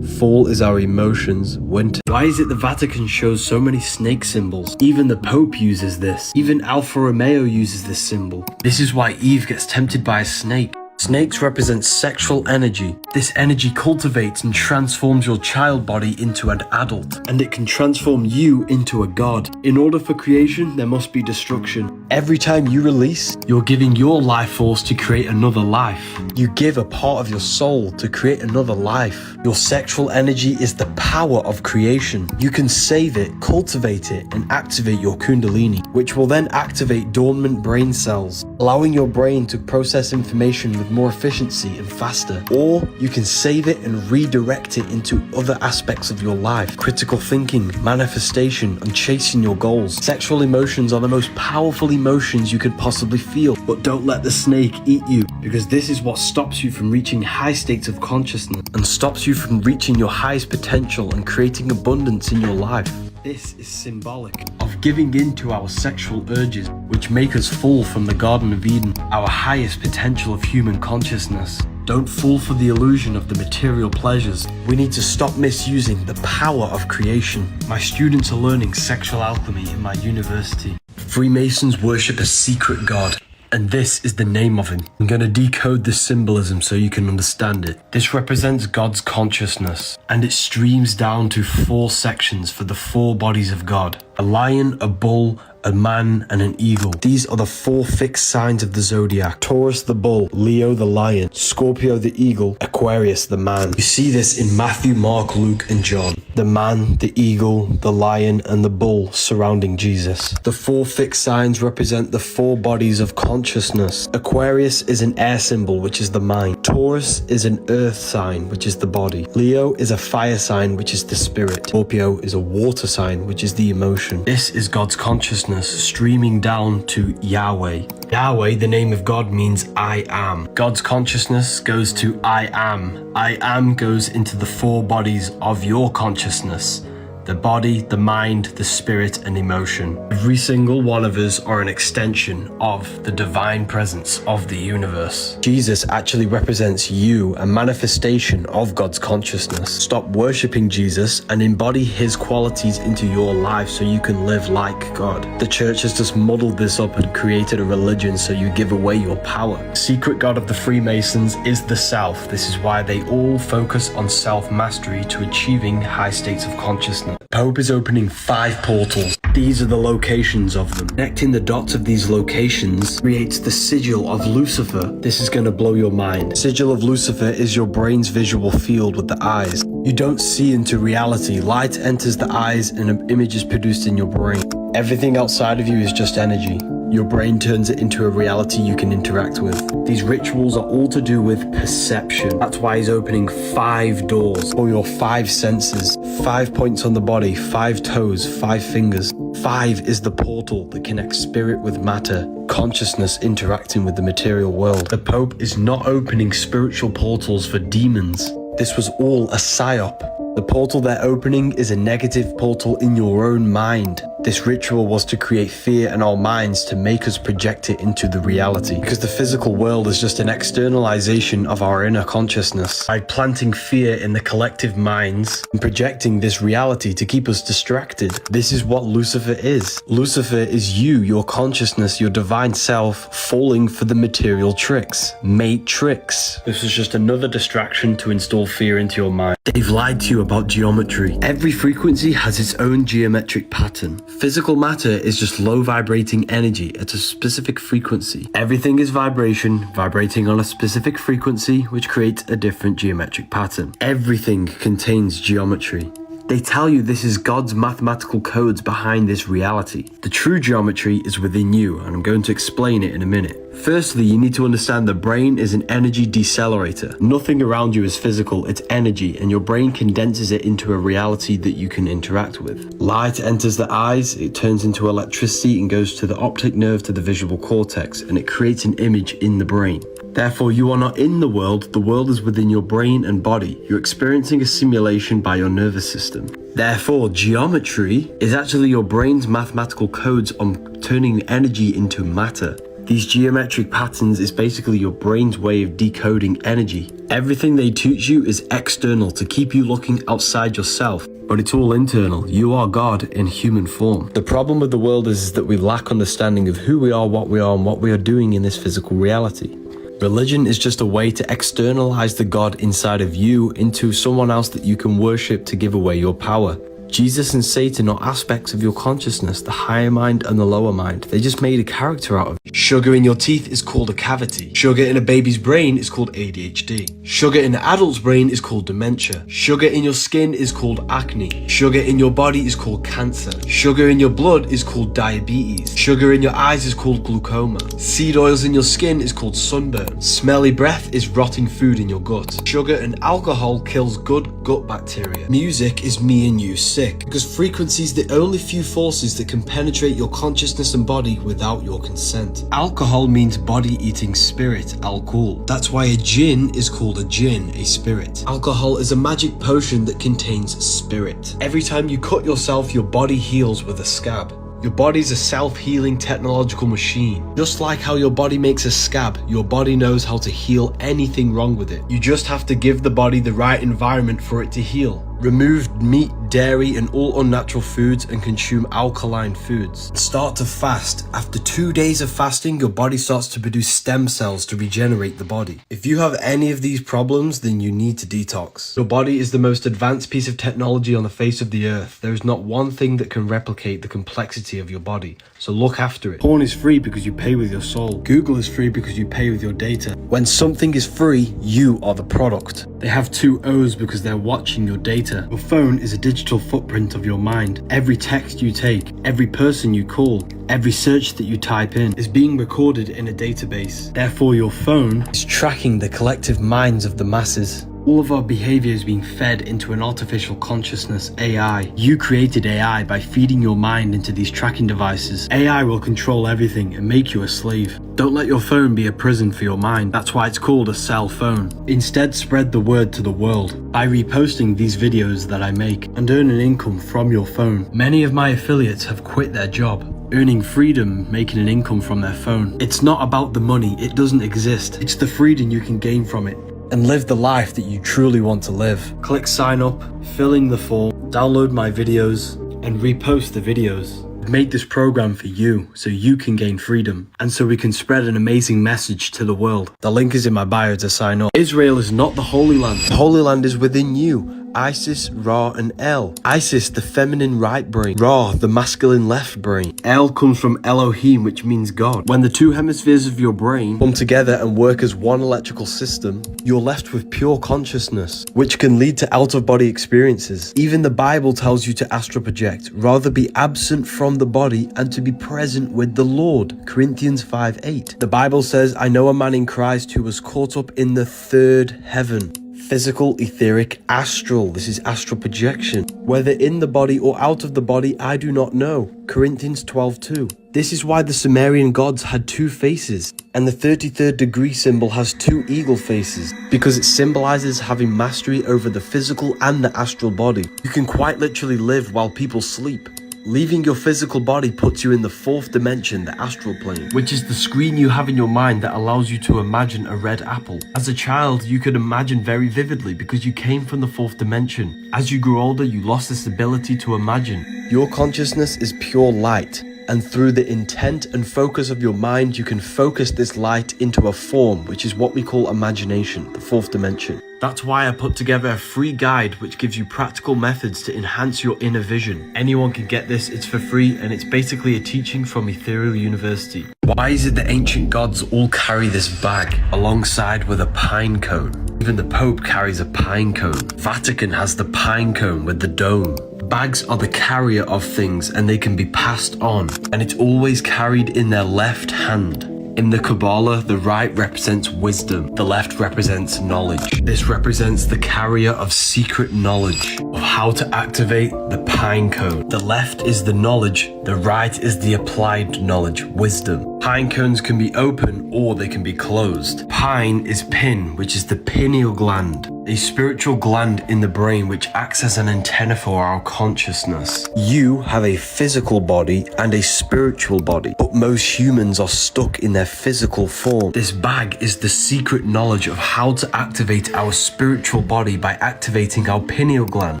fall is our emotions, winter. Why is it the Vatican shows so many snake symbols? Even the Pope uses this. Even Alfa Romeo uses this symbol. This is why Eve gets tempted by a snake. Snakes represent sexual energy. This energy cultivates and transforms your child body into an adult, and it can transform you into a god. In order for creation, there must be destruction. Every time you release, you're giving your life force to create another life. You give a part of your soul to create another life. Your sexual energy is the power of creation. You can save it, cultivate it, and activate your kundalini, which will then activate dormant brain cells, allowing your brain to process information with more efficiency and faster. Or you can save it and redirect it into other aspects of your life. Critical thinking, manifestation, and chasing your goals. Sexual emotions are the most powerful emotions you could possibly feel, but don't let the snake eat you, because this is what stops you from reaching high states of consciousness and stops you from reaching your highest potential and creating abundance in your life. This is symbolic of giving in to our sexual urges, which make us fall from the Garden of Eden, our highest potential of human consciousness. Don't fall for the illusion of the material pleasures. We need to stop misusing the power of creation. My students are learning sexual alchemy in my university. Freemasons worship a secret god, and this is the name of him. I'm going to decode this symbolism so you can understand it. This represents God's consciousness, and it streams down to 4 sections for the 4 bodies of God: a lion, a bull, a man, and an eagle. These are the 4 fixed signs of the zodiac: Taurus the bull, Leo the lion, Scorpio the eagle, Aquarius the man. You see this in Matthew, Mark, Luke, and John. The man, the eagle, the lion, and the bull surrounding Jesus. The 4 fixed signs represent the 4 bodies of consciousness. Aquarius is an air symbol, which is the mind. Taurus is an earth sign, which is the body. Leo is a fire sign, which is the spirit. Scorpio is a water sign, which is the emotion. This is God's consciousness streaming down to Yahweh. Yahweh, the name of God, means I am. God's consciousness goes to I am. I am goes into the 4 bodies of your consciousness: the body, the mind, the spirit, and emotion. Every single one of us are an extension of the divine presence of the universe. Jesus actually represents you, a manifestation of God's consciousness. Stop worshipping Jesus and embody his qualities into your life so you can live like God. The church has just muddled this up and created a religion so you give away your power. The secret God of the Freemasons is the self. This is why they all focus on self-mastery to achieving high states of consciousness. The Pope is opening 5 portals. These are the locations of them. Connecting the dots of these locations creates the sigil of Lucifer. This is going to blow your mind. Sigil of Lucifer is your brain's visual field with the eyes. You don't see into reality. Light enters the eyes and an image is produced in your brain. Everything outside of you is just energy. Your brain turns it into a reality you can interact with. These rituals are all to do with perception. That's why he's opening 5 doors for your 5 senses. 5 points on the body, 5 toes, 5 fingers. 5 is the portal that connects spirit with matter, consciousness interacting with the material world. The Pope is not opening spiritual portals for demons. This was all a psyop. The portal they're opening is a negative portal in your own mind. This ritual was to create fear in our minds to make us project it into the reality. Because the physical world is just an externalization of our inner consciousness. By planting fear in the collective minds and projecting this reality to keep us distracted. This is what Lucifer is. Lucifer is you, your consciousness, your divine self, falling for the material tricks. Matrix. This is just another distraction to install fear into your mind. They've lied to you about geometry. Every frequency has its own geometric pattern. Physical matter is just low vibrating energy at a specific frequency. Everything is vibration, vibrating on a specific frequency, which creates a different geometric pattern. Everything contains geometry. They tell you this is God's mathematical codes behind this reality. The true geometry is within you, and I'm going to explain it in a minute. Firstly, you need to understand the brain is an energy decelerator. Nothing around you is physical, it's energy, and your brain condenses it into a reality that you can interact with. Light enters the eyes, it turns into electricity and goes to the optic nerve to the visual cortex, and it creates an image in the brain. Therefore, you are not in the world is within your brain and body. You're experiencing a simulation by your nervous system. Therefore, geometry is actually your brain's mathematical codes on turning energy into matter. These geometric patterns is basically your brain's way of decoding energy. Everything they teach you is external to keep you looking outside yourself, but it's all internal. You are God in human form. The problem with the world is that we lack understanding of who we are, and what we are doing in this physical reality. Religion is just a way to externalize the God inside of you into someone else that you can worship to give away your power. Jesus and Satan are aspects of your consciousness, the higher mind and the lower mind. They just made a character out of it. Sugar in your teeth is called a cavity. Sugar in a baby's brain is called ADHD. Sugar in an adult's brain is called dementia. Sugar in your skin is called acne. Sugar in your body is called cancer. Sugar in your blood is called diabetes. Sugar in your eyes is called glaucoma. Seed oils in your skin is called sunburn. Smelly breath is rotting food in your gut. Sugar and alcohol kills good gut bacteria. Music is me and you sick, because frequency is the only few forces that can penetrate your consciousness and body without your consent. Alcohol means body eating spirit, alcohol. That's why a jinn is called a jinn, a spirit. Alcohol is a magic potion that contains spirit. Every time you cut yourself, your body heals with a scab. Your body's a self-healing technological machine. Just like how your body makes a scab, your body knows how to heal anything wrong with it. You just have to give the body the right environment for it to heal. Remove meat, dairy and all unnatural foods and consume alkaline foods. Start to fast. After 2 days of fasting, your body starts to produce stem cells to regenerate the body. If you have any of these problems, then you need to detox. Your body is the most advanced piece of technology on the face of the earth. There is not one thing that can replicate the complexity of your body. So look after it. Porn is free because you pay with your soul. Google is free because you pay with your data. When something is free, you are the product. They have 2 O's because they're watching your data. Your phone is a digital footprint of your mind. Every text you take, every person you call, every search that you type in is being recorded in a database. Therefore, your phone is tracking the collective minds of the masses. All of our behavior is being fed into an artificial consciousness, AI. You created AI by feeding your mind into these tracking devices. AI will control everything and make you a slave. Don't let your phone be a prison for your mind. That's why it's called a cell phone. Instead, spread the word to the world by reposting these videos that I make and earn an income from your phone. Many of my affiliates have quit their job, earning freedom, making an income from their phone. It's not about the money, it doesn't exist. It's the freedom you can gain from it and live the life that you truly want to live. Click sign up, fill in the form, download my videos, and repost the videos. I've made this program for you so you can gain freedom and so we can spread an amazing message to the world. The link is in my bio to sign up. Israel is not the Holy Land. The Holy Land is within you. Isis, Ra, and El. Isis, the feminine right brain. Ra, the masculine left brain. El comes from Elohim, which means God. When the two hemispheres of your brain come together and work as one electrical system, you're left with pure consciousness, which can lead to out-of-body experiences. Even the Bible tells you to astral project, rather be absent from the body and to be present with the Lord. Corinthians 5:8. The Bible says, I know a man in Christ who was caught up in the third heaven. Physical, etheric, astral. This is astral projection. Whether in the body or out of the body, I do not know. Corinthians 12:2. This is why the Sumerian gods had two faces, and the 33rd degree symbol has two eagle faces, because it symbolizes having mastery over the physical and the astral body. You can quite literally live while people sleep. Leaving your physical body puts you in the fourth dimension, the astral plane, which is the screen you have in your mind that allows you to imagine a red apple. As a child, you could imagine very vividly because you came from the fourth dimension. As you grew older, you lost this ability to imagine. Your consciousness is pure light, and through the intent and focus of your mind, you can focus this light into a form, which is what we call imagination, the fourth dimension. That's why I put together a free guide which gives you practical methods to enhance your inner vision. Anyone can get this, it's for free, and it's basically a teaching from Ethereal University. Why is it the ancient gods all carry this bag alongside with a pine cone? Even the Pope carries a pine cone. Vatican has the pine cone with the dome. Bags are the carrier of things and they can be passed on, and it's always carried in their left hand. In the Kabbalah, the right represents wisdom, the left represents knowledge. This represents the carrier of secret knowledge of how to activate the pine cone. The left is the knowledge, the right is the applied knowledge, wisdom. Pine cones can be open or they can be closed. Pine is pin, which is the pineal gland, a spiritual gland in the brain which acts as an antenna for our consciousness. You have a physical body and a spiritual body, but most humans are stuck in their physical form. This bag is the secret knowledge of how to activate our spiritual body by activating our pineal gland,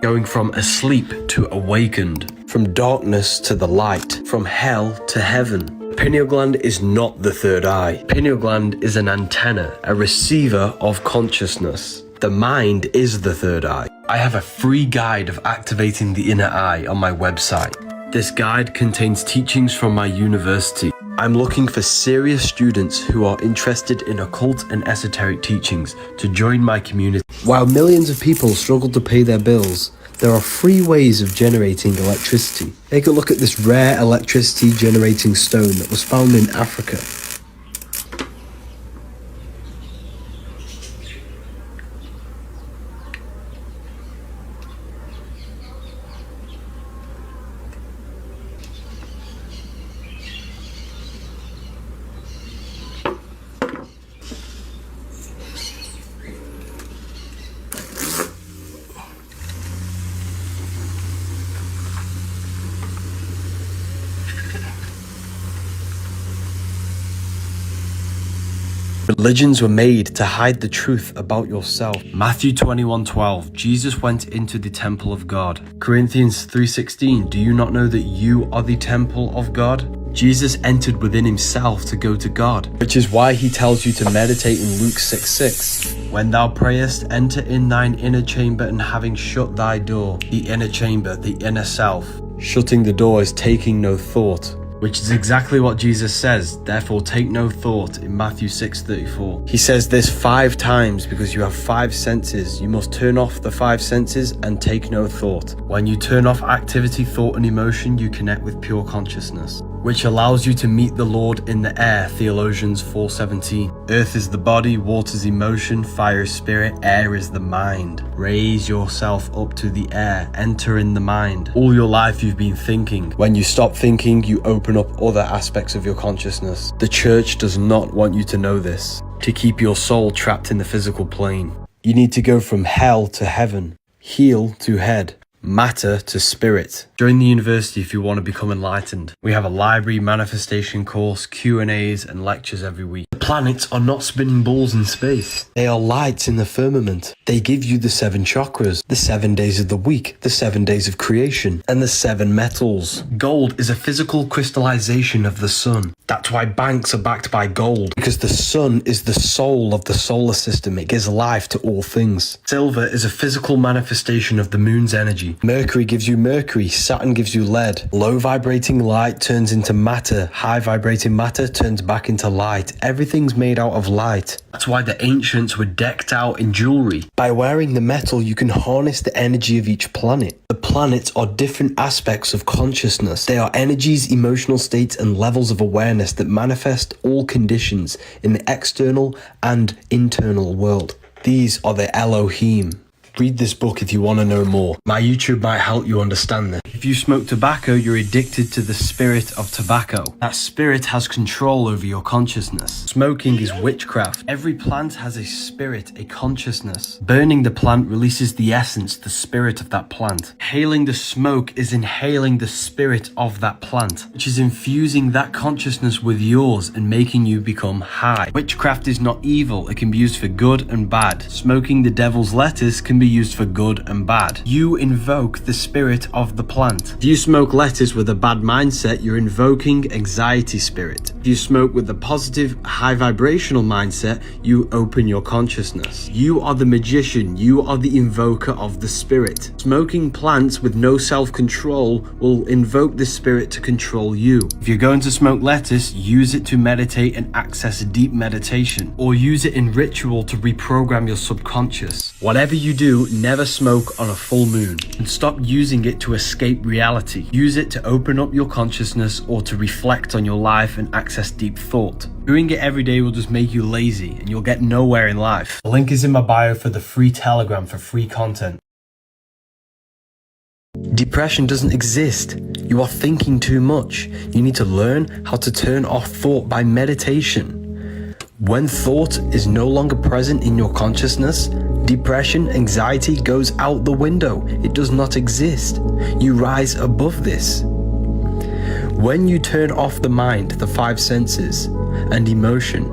going from asleep to awakened, from darkness to the light, from hell to heaven. Pineal gland is not the third eye. Pineal gland is an antenna, a receiver of consciousness. The mind is the third eye. I have a free guide of activating the inner eye on my website. This guide contains teachings from my university. I'm looking for serious students who are interested in occult and esoteric teachings to join my community. While millions of people struggle to pay their bills, there are free ways of generating electricity. Take a look at this rare electricity generating stone that was found in Africa. Religions were made to hide the truth about yourself. Matthew 21:12, Jesus went into the temple of God. Corinthians 3:16, do you not know that you are the temple of God? Jesus entered within himself to go to God, which is why he tells you to meditate in Luke 6:6. When thou prayest, enter in thine inner chamber, and having shut thy door, the inner chamber, the inner self. Shutting the door is taking no thought, which is exactly what Jesus says, therefore take no thought, in Matthew 6:34. He says this 5 times because you have 5 senses. You must turn off the 5 senses and take no thought. When you turn off activity, thought, and emotion, you connect with pure consciousness, which allows you to meet the Lord in the air, Theologians 4:17. Earth is the body, water is emotion, fire is spirit, air is the mind. Raise yourself up to the air, enter in the mind. All your life you've been thinking. When you stop thinking, you open up other aspects of your consciousness. The church does not want you to know this, to keep your soul trapped in the physical plane. You need to go from hell to heaven, heel to head, matter to spirit. Join the university if you want to become enlightened. We have a library, manifestation course, Q&As and lectures every week. The planets are not spinning balls in space. They are lights in the firmament. They give you the 7 chakras, the 7 days of the week, the 7 days of creation, and the 7 metals. Gold is a physical crystallization of the sun. That's why banks are backed by gold, because the sun is the soul of the solar system. It gives life to all things. Silver is a physical manifestation of the moon's energy. Mercury gives you mercury, Saturn gives you lead. Low vibrating light turns into matter, high vibrating matter turns back into light. Everything's made out of light. That's why the ancients were decked out in jewelry. By wearing the metal, you can harness the energy of each planet. The planets are different aspects of consciousness. They are energies, emotional states, and levels of awareness that manifest all conditions in the external and internal world. These are the Elohim. Read this book if you want to know more. My YouTube might help you understand this. If you smoke tobacco, you're addicted to the spirit of tobacco. That spirit has control over your consciousness. Smoking is witchcraft. Every plant has a spirit, a consciousness. Burning the plant releases the essence, the spirit of that plant. Inhaling the smoke is inhaling the spirit of that plant, which is infusing that consciousness with yours and making you become high. Witchcraft is not evil. It can be used for good and bad. Smoking the devil's lettuce can be used for good and bad. You invoke the spirit of the plant. If you smoke lettuce with a bad mindset, you're invoking anxiety spirit. If you smoke with a positive, high vibrational mindset, you open your consciousness. You are the magician. You are the invoker of the spirit. Smoking plants with no self-control will invoke the spirit to control you. If you're going to smoke lettuce, use it to meditate and access deep meditation, or use it in ritual to reprogram your subconscious. Whatever you do, never smoke on a full moon, and stop using it to escape reality. Use it to open up your consciousness or to reflect on your life and access deep thought. Doing it every day will just make you lazy and you'll get nowhere in life. The link is in my bio for the free Telegram for free content. Depression doesn't exist. You are thinking too much. You need to learn how to turn off thought by meditation. When thought is no longer present in your consciousness, depression, anxiety goes out the window. It does not exist. You rise above this. When you turn off the mind, the 5 senses, and emotion,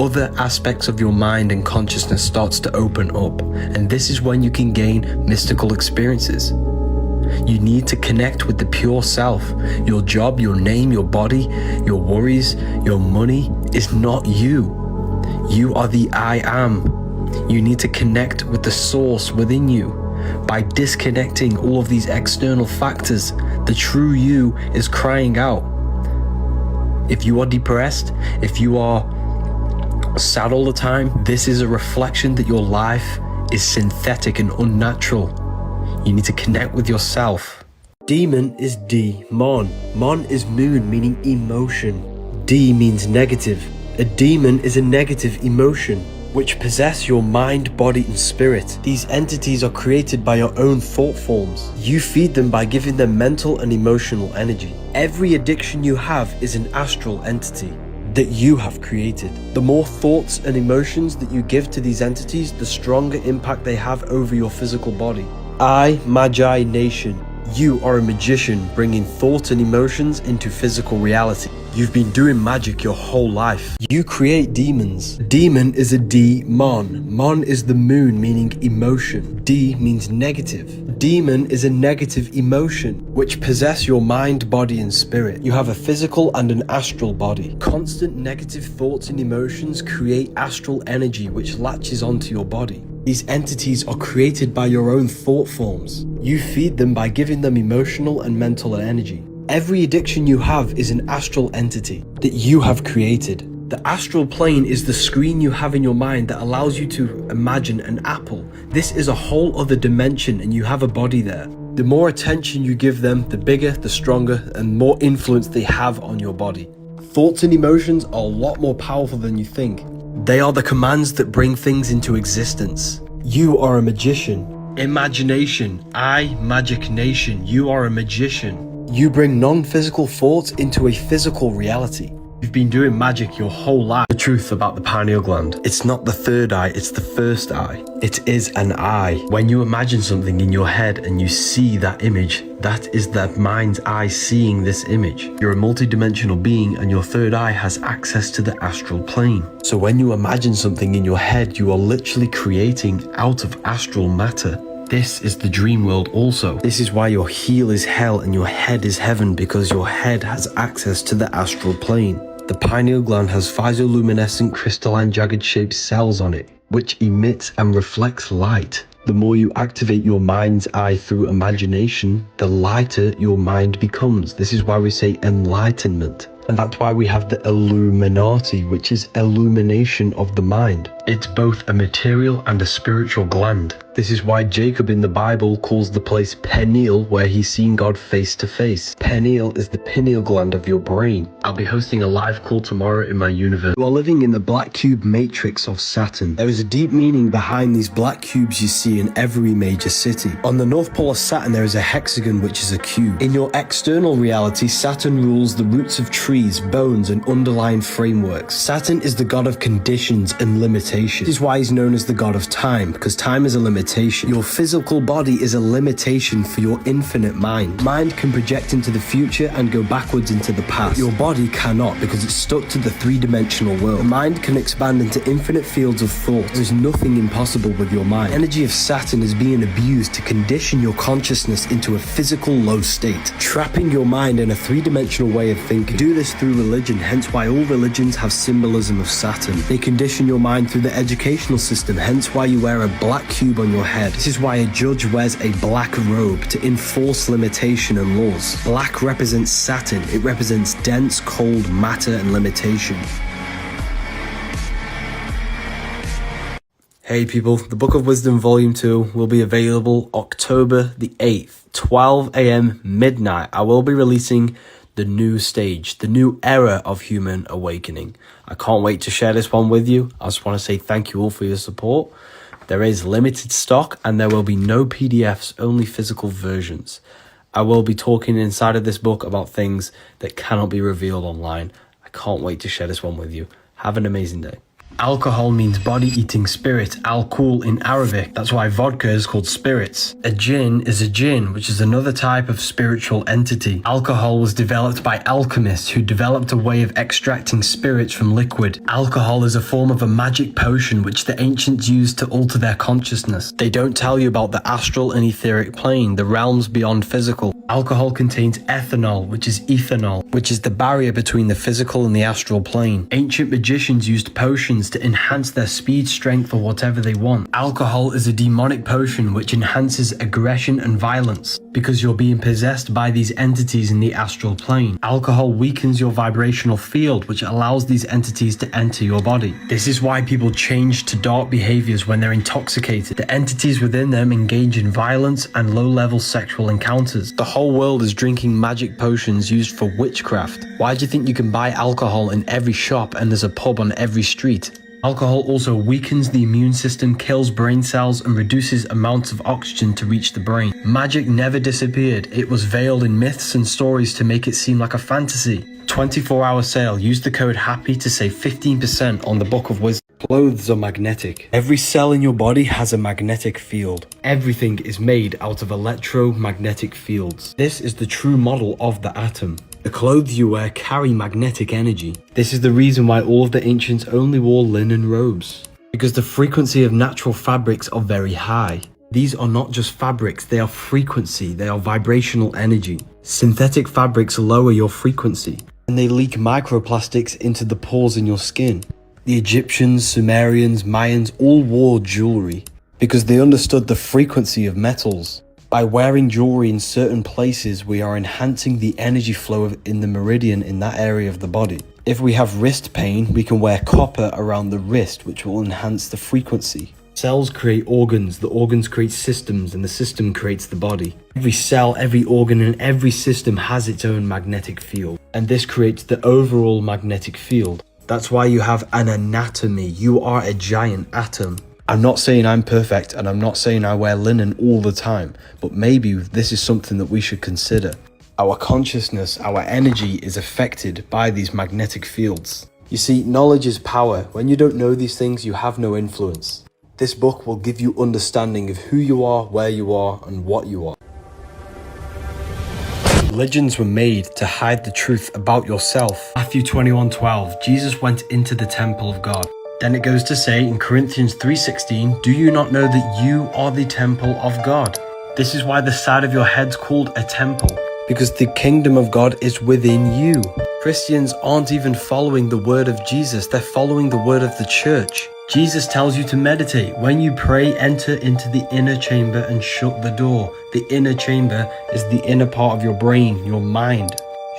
other aspects of your mind and consciousness starts to open up, and this is when you can gain mystical experiences. You need to connect with the pure self. Your job, your name, your body, your worries, your money is not you. You are the I am. You need to connect with the source within you. By disconnecting all of these external factors, the true you is crying out. If you are depressed, if you are sad all the time, this is a reflection that your life is synthetic and unnatural. You need to connect with yourself. Demon is D-mon. Mon is moon, meaning emotion. D means negative. A demon is a negative emotion, which possess your mind, body, and spirit. These entities are created by your own thought forms. You feed them by giving them mental and emotional energy. Every addiction you have is an astral entity that you have created. The more thoughts and emotions that you give to these entities, the stronger impact they have over your physical body. I, Magi Nation. You are a magician bringing thought and emotions into physical reality. You've been doing magic your whole life. You create demons. Demon is a D-mon. Mon is the moon, meaning emotion. D means negative. Demon is a negative emotion, which possess your mind, body, and spirit. You have a physical and an astral body. Constant negative thoughts and emotions create astral energy, which latches onto your body. These entities are created by your own thought forms. You feed them by giving them emotional and mental energy. Every addiction you have is an astral entity that you have created. The astral plane is the screen you have in your mind that allows you to imagine an apple. This is a whole other dimension and you have a body there. The more attention you give them, the bigger, the stronger, and more influence they have on your body. Thoughts and emotions are a lot more powerful than you think. They are the commands that bring things into existence. You are a magician. Imagination, I, magic nation, you are a magician. You bring non-physical thoughts into a physical reality. You've been doing magic your whole life. The truth about the pineal gland. It's not the third eye, it's the first eye. It is an eye. When you imagine something in your head and you see that image, that is the mind's eye seeing this image. You're a multidimensional being and your third eye has access to the astral plane. So when you imagine something in your head, you are literally creating out of astral matter. This is the dream world also. This is why your heel is hell and your head is heaven, because your head has access to the astral plane. The pineal gland has physioluminescent crystalline jagged shaped cells on it, which emits and reflects light. The more you activate your mind's eye through imagination, the lighter your mind becomes. This is why we say enlightenment. And that's why we have the Illuminati, which is illumination of the mind. It's both a material and a spiritual gland. This is why Jacob in the Bible calls the place Peniel, where he's seen God face to face. Peniel is the pineal gland of your brain. I'll be hosting a live call tomorrow in my universe. You are living in the black cube matrix of Saturn. There is a deep meaning behind these black cubes you see in every major city. On the North Pole of Saturn, there is a hexagon, which is a cube. In your external reality, Saturn rules the roots of trees, bones, and underlying frameworks. Saturn is the god of conditions and limitations. This is why he's known as the god of time, because time is a limitation. Your physical body is a limitation for your infinite mind. Mind can project into the future and go backwards into the past. Your body cannot, because it's stuck to the three-dimensional world. The mind can expand into infinite fields of thought. There's nothing impossible with your mind. The energy of Saturn is being abused to condition your consciousness into a physical low state, trapping your mind in a three-dimensional way of thinking. Do this through religion, hence why all religions have symbolism of Saturn. They condition your mind through the educational system, hence why you wear a black cube on your head. This is why a judge wears a black robe, to enforce limitation and laws. Black represents Saturn. It represents dense, cold matter and limitation. Hey people, the Book of Wisdom Volume 2 will be available October the 8th, 12 AM midnight. I will be releasing the new stage, the new era of human awakening. I can't wait to share this one with you. I just want to say thank you all for your support. There is limited stock and there will be no PDFs, only physical versions. I will be talking inside of this book about things that cannot be revealed online. I can't wait to share this one with you. Have an amazing day. Alcohol means body-eating spirit, alcohol in Arabic. That's why vodka is called spirits. A jinn is a jinn, which is another type of spiritual entity. Alcohol was developed by alchemists who developed a way of extracting spirits from liquid. Alcohol is a form of a magic potion which the ancients used to alter their consciousness. They don't tell you about the astral and etheric plane, the realms beyond physical. Alcohol contains ethanol, which is ethanol, which is the barrier between the physical and the astral plane. Ancient magicians used potions to enhance their speed, strength, or whatever they want. Alcohol is a demonic potion which enhances aggression and violence because you're being possessed by these entities in the astral plane. Alcohol weakens your vibrational field, which allows these entities to enter your body. This is why people change to dark behaviors when they're intoxicated. The entities within them engage in violence and low-level sexual encounters. The whole world is drinking magic potions used for witchcraft. Why do you think you can buy alcohol in every shop and there's a pub on every street? Alcohol also weakens the immune system, kills brain cells, and reduces amounts of oxygen to reach the brain. Magic never disappeared. It was veiled in myths and stories to make it seem like a fantasy. 24-hour sale. Use the code HAPPY to save 15% on the Book of Wisdom. Clothes are magnetic. Every cell in your body has a magnetic field. Everything is made out of electromagnetic fields. This is the true model of the atom. The clothes you wear carry magnetic energy. This is the reason why all of the ancients only wore linen robes, because the frequency of natural fabrics are very high. These are not just fabrics, they are frequency, they are vibrational energy. Synthetic fabrics lower your frequency, and they leak microplastics into the pores in your skin. The Egyptians, Sumerians, Mayans all wore jewelry because they understood the frequency of metals. By wearing jewelry in certain places, we are enhancing the energy flow in the meridian in that area of the body. If we have wrist pain, we can wear copper around the wrist, which will enhance the frequency. Cells create organs, the organs create systems, and the system creates the body. Every cell, every organ, and every system has its own magnetic field, and this creates the overall magnetic field. That's why you have an anatomy. You are a giant atom. I'm not saying I'm perfect, and I'm not saying I wear linen all the time, but maybe this is something that we should consider. Our consciousness, our energy is affected by these magnetic fields. You see, knowledge is power. When you don't know these things, you have no influence. This book will give you understanding of who you are, where you are, and what you are. Religions were made to hide the truth about yourself. Matthew 21:12, Jesus went into the temple of God. Then it goes to say in Corinthians 3:16, do you not know that you are the temple of God? This is why the side of your head's called a temple, because the kingdom of God is within you. Christians aren't even following the word of Jesus, they're following the word of the church. Jesus tells you to meditate. When you pray, enter into the inner chamber and shut the door. The inner chamber is the inner part of your brain, your mind.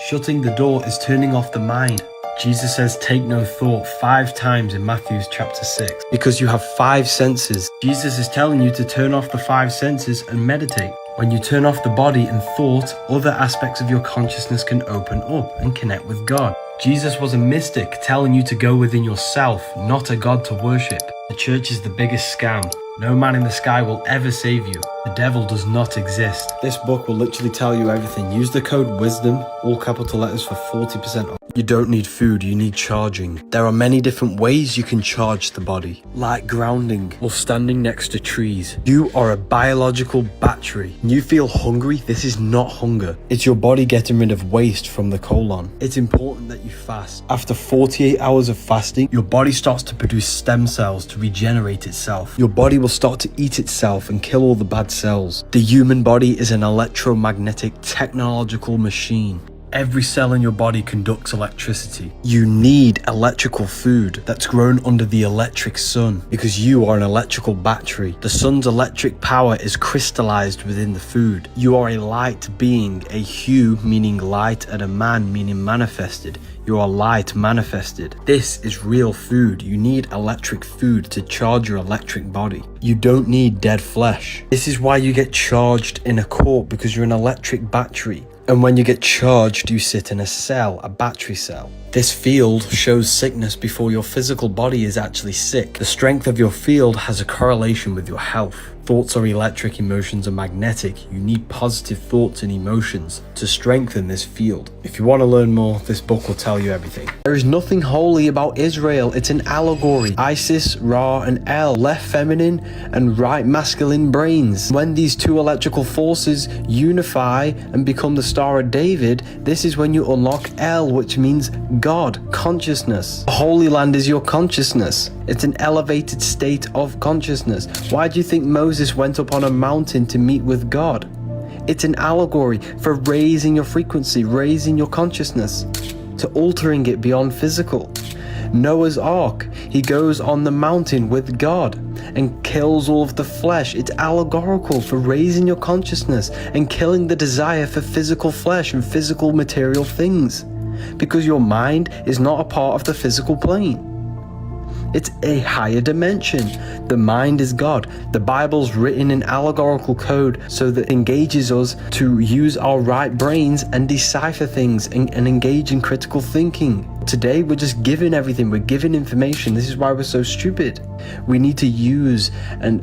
Shutting the door is turning off the mind. Jesus says take no thought 5 times in Matthew chapter 6. Because you have 5 senses. Jesus is telling you to turn off the 5 senses and meditate. When you turn off the body and thought, other aspects of your consciousness can open up and connect with God. Jesus was a mystic telling you to go within yourself, not a God to worship. The church is the biggest scam. No man in the sky will ever save you. The devil does not exist. This book will literally tell you everything. Use the code WISDOM, all capital letters, for 40% off. You don't need food, you need charging. There are many different ways you can charge the body, like grounding or standing next to trees. You are a biological battery. You feel hungry? This is not hunger. It's your body getting rid of waste from the colon. It's important that you fast. After 48 hours of fasting, your body starts to produce stem cells to regenerate itself. Your body will start to eat itself and kill all the bad cells. The human body is an electromagnetic technological machine. Every cell in your body conducts electricity. You need electrical food that's grown under the electric sun because you are an electrical battery. The sun's electric power is crystallized within the food. You are a light being, a hue meaning light and a man meaning manifested. You are light manifested. This is real food. You need electric food to charge your electric body. You don't need dead flesh. This is why you get charged in a court, because you're an electric battery. And when you get charged, you sit in a cell, a battery cell. This field shows sickness before your physical body is actually sick. The strength of your field has a correlation with your health. Thoughts are electric, emotions are magnetic. You need positive thoughts and emotions to strengthen this field. If you want to learn more, this book will tell you everything. There is nothing holy about Israel. It's an allegory. Isis, Ra, and El, left feminine and right masculine brains. When these 2 electrical forces unify and become the Star of David, this is when you unlock El, which means God, consciousness. The Holy Land is your consciousness. It's an elevated state of consciousness. Why do you think Moses went up on a mountain to meet with God? It's an allegory for raising your frequency, raising your consciousness, to altering it beyond physical. Noah's Ark, he goes on the mountain with God and kills all of the flesh. It's allegorical for raising your consciousness and killing the desire for physical flesh and physical material things, because your mind is not a part of the physical plane. It's a higher dimension. The mind is God. The Bible's written in allegorical code so that it engages us to use our right brains and decipher things and engage in critical thinking. Today, we're just given everything. We're given information. This is why we're so stupid. We need to use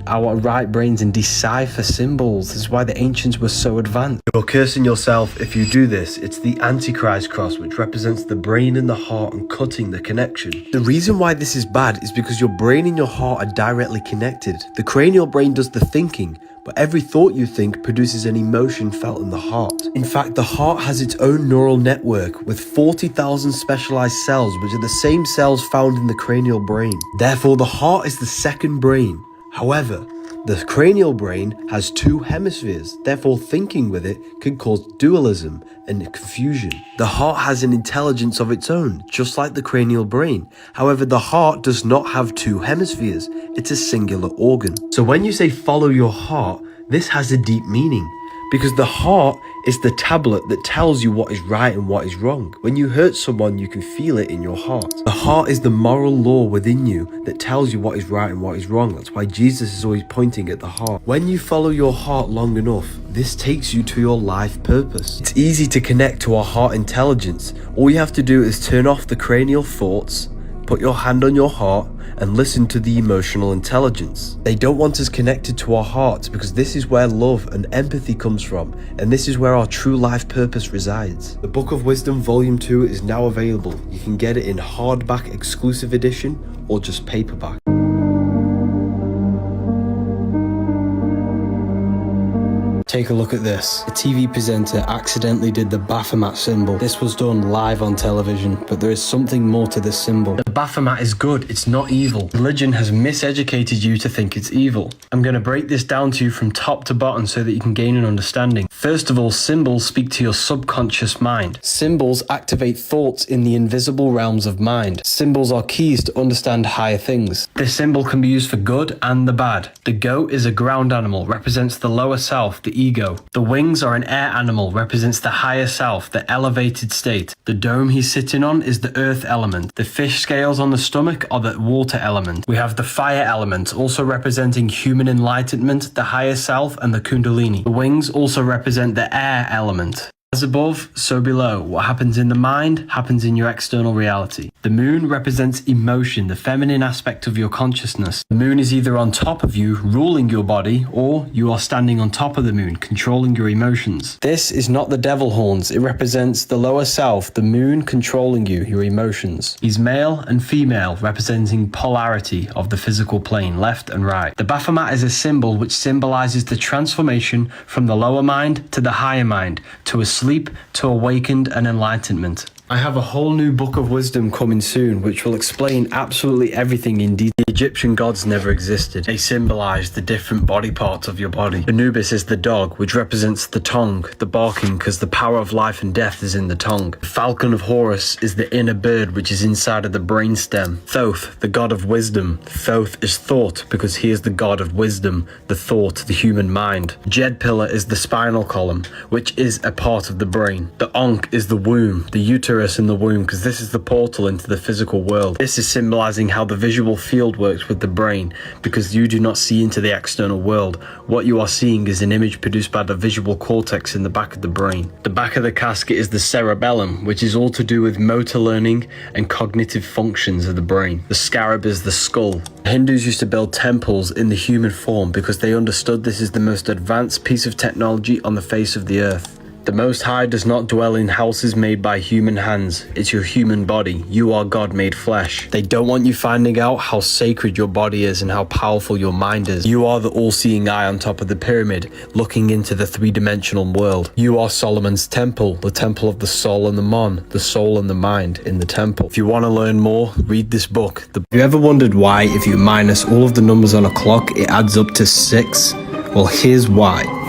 our right brains and decipher symbols. This is why the ancients were so advanced. You're cursing yourself if you do this. It's the Antichrist cross, which represents the brain and the heart and cutting the connection. The reason why this is bad is because your brain and your heart are directly connected. The cranial brain does the thinking, but every thought you think produces an emotion felt in the heart. In fact, the heart has its own neural network with 40,000 specialized cells, which are the same cells found in the cranial brain. Therefore, the heart is the second brain. However, the cranial brain has 2 hemispheres, therefore thinking with it can cause dualism and confusion. The heart has an intelligence of its own, just like the cranial brain. However, the heart does not have 2 hemispheres. It's a singular organ. So when you say follow your heart, this has a deep meaning, because the heart is the tablet that tells you what is right and what is wrong. When you hurt someone, you can feel it in your heart. The heart is the moral law within you that tells you what is right and what is wrong. That's why Jesus is always pointing at the heart. When you follow your heart long enough, this takes you to your life purpose. It's easy to connect to our heart intelligence. All you have to do is turn off the cranial thoughts, Put your hand on your heart and listen to the emotional intelligence. They don't want us connected to our hearts because this is where love and empathy comes from, and this is where our true life purpose resides. The Book of Wisdom Volume 2 is now available. You can get it in hardback exclusive edition or just paperback. Take a look at this. A TV presenter accidentally did the Baphomet symbol. This was done live on television, but there is something more to this symbol. The Baphomet is good, it's not evil. Religion has miseducated you to think it's evil. I'm going to break this down to you from top to bottom so that you can gain an understanding. First of all, symbols speak to your subconscious mind. Symbols activate thoughts in the invisible realms of mind. Symbols are keys to understand higher things. This symbol can be used for good and the bad. The goat is a ground animal, represents the lower self, the ego. The wings are an air animal, represents the higher self, the elevated state. The dome he's sitting on is the earth element. The fish scales on the stomach are the water element. We have the fire element, also representing human enlightenment, the higher self, and the kundalini. The wings also represent the air element. As above, so below. What happens in the mind happens in your external reality. The moon represents emotion, the feminine aspect of your consciousness. The moon is either on top of you, ruling your body, or you are standing on top of the moon, controlling your emotions. This is not the devil horns. It represents the lower self, the moon controlling you, your emotions. He's male and female, representing polarity of the physical plane, left and right. The Baphomet is a symbol which symbolizes the transformation from the lower mind to the higher mind, to a sleep to awakened and enlightenment. I have a whole new book of wisdom coming soon which will explain absolutely everything in detail. The Egyptian gods never existed. They symbolize the different body parts of your body. Anubis is the dog, which represents the tongue, the barking, because the power of life and death is in the tongue. The falcon of Horus is the inner bird which is inside of the brainstem. Thoth, the god of wisdom. Thoth is thought because he is the god of wisdom, the thought, the human mind. Jed pillar is the spinal column, which is a part of the brain. The Ankh is the womb, the uterus in the womb, because this is the portal into the physical world. This is symbolizing how the visual field works with the brain, because you do not see into the external world. What you are seeing is an image produced by the visual cortex in the back of the brain. The back of the casket is the cerebellum, which is all to do with motor learning and cognitive functions of the brain. The scarab is the skull. Hindus used to build temples in the human form because they understood this is the most advanced piece of technology on the face of the earth. The Most High does not dwell in houses made by human hands. It's your human body. You are God made flesh. They don't want you finding out how sacred your body is and how powerful your mind is. You are the all-seeing eye on top of the pyramid, looking into the three-dimensional world. You are Solomon's temple, the temple of the soul and the mon, the soul and the mind in the temple. If you want to learn more, read this book. Have you ever wondered why, if you minus all of the numbers on a clock, it adds up to 6? Well, here's why.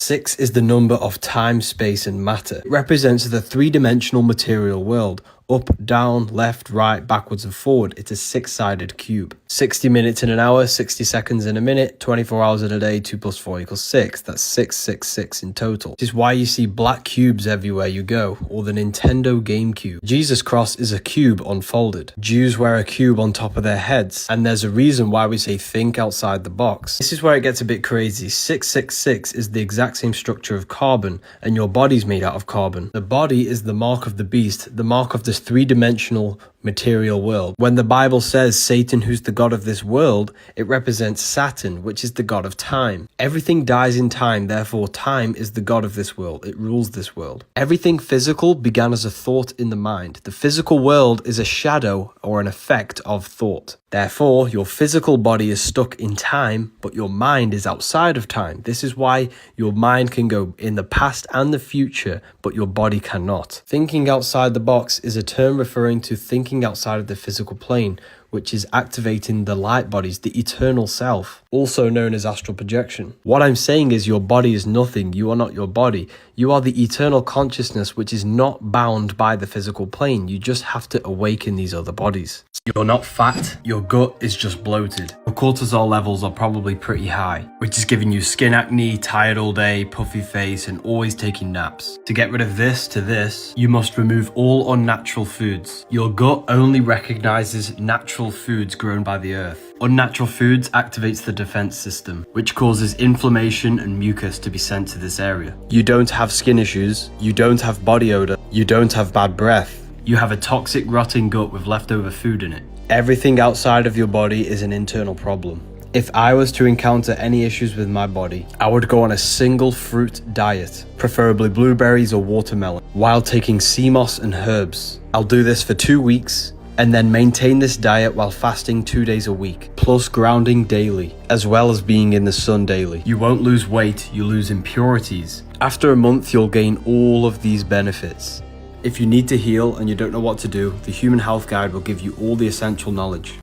6 is the number of time, space, and matter. It represents the three-dimensional material world. Up, down, left, right, backwards, and forward. It's a 6-sided cube. 60 minutes in an hour, 60 seconds in a minute, 24 hours in a day, 2 plus 4 equals 6. That's 666 in total. This is why you see black cubes everywhere you go, or the Nintendo GameCube. Jesus' cross is a cube unfolded. Jews wear a cube on top of their heads, and there's a reason why we say think outside the box. This is where it gets a bit crazy. 666 is the exact same structure of carbon, and your body's made out of carbon. The body is the mark of the beast, the mark of this three-dimensional material world. When the Bible says Satan, who's the god of this world, it represents Saturn, which is the god of time. Everything dies in time, therefore time is the god of this world. It rules this world. Everything physical began as a thought in the mind. The physical world is a shadow or an effect of thought. Therefore, your physical body is stuck in time, but your mind is outside of time. This is why your mind can go in the past and the future, but your body cannot. Thinking outside the box is a term referring to thinking outside of the physical plane, which is activating the light bodies, the eternal self, also known as astral projection. What I'm saying is your body is nothing. You are not your body. You are the eternal consciousness, which is not bound by the physical plane. You just have to awaken these other bodies. You're not fat. Your gut is just bloated. Your cortisol levels are probably pretty high, which is giving you skin acne, tired all day, puffy face, and always taking naps. To get rid of this to this, you must remove all unnatural foods. Your gut only recognizes natural foods grown by the earth. Unnatural foods activates the defense system, which causes inflammation and mucus to be sent to this area. You don't have skin issues, you don't have body odor, you don't have bad breath. You have a toxic, rotting gut with leftover food in it. Everything outside of your body is an internal problem. If I was to encounter any issues with my body, I would go on a single fruit diet, preferably blueberries or watermelon, while taking sea moss and herbs. I'll do this for 2 weeks, and then maintain this diet while fasting 2 days a week, plus grounding daily, as well as being in the sun daily. You won't lose weight, you lose impurities. After a month, you'll gain all of these benefits. If you need to heal and you don't know what to do, the Human Health Guide will give you all the essential knowledge.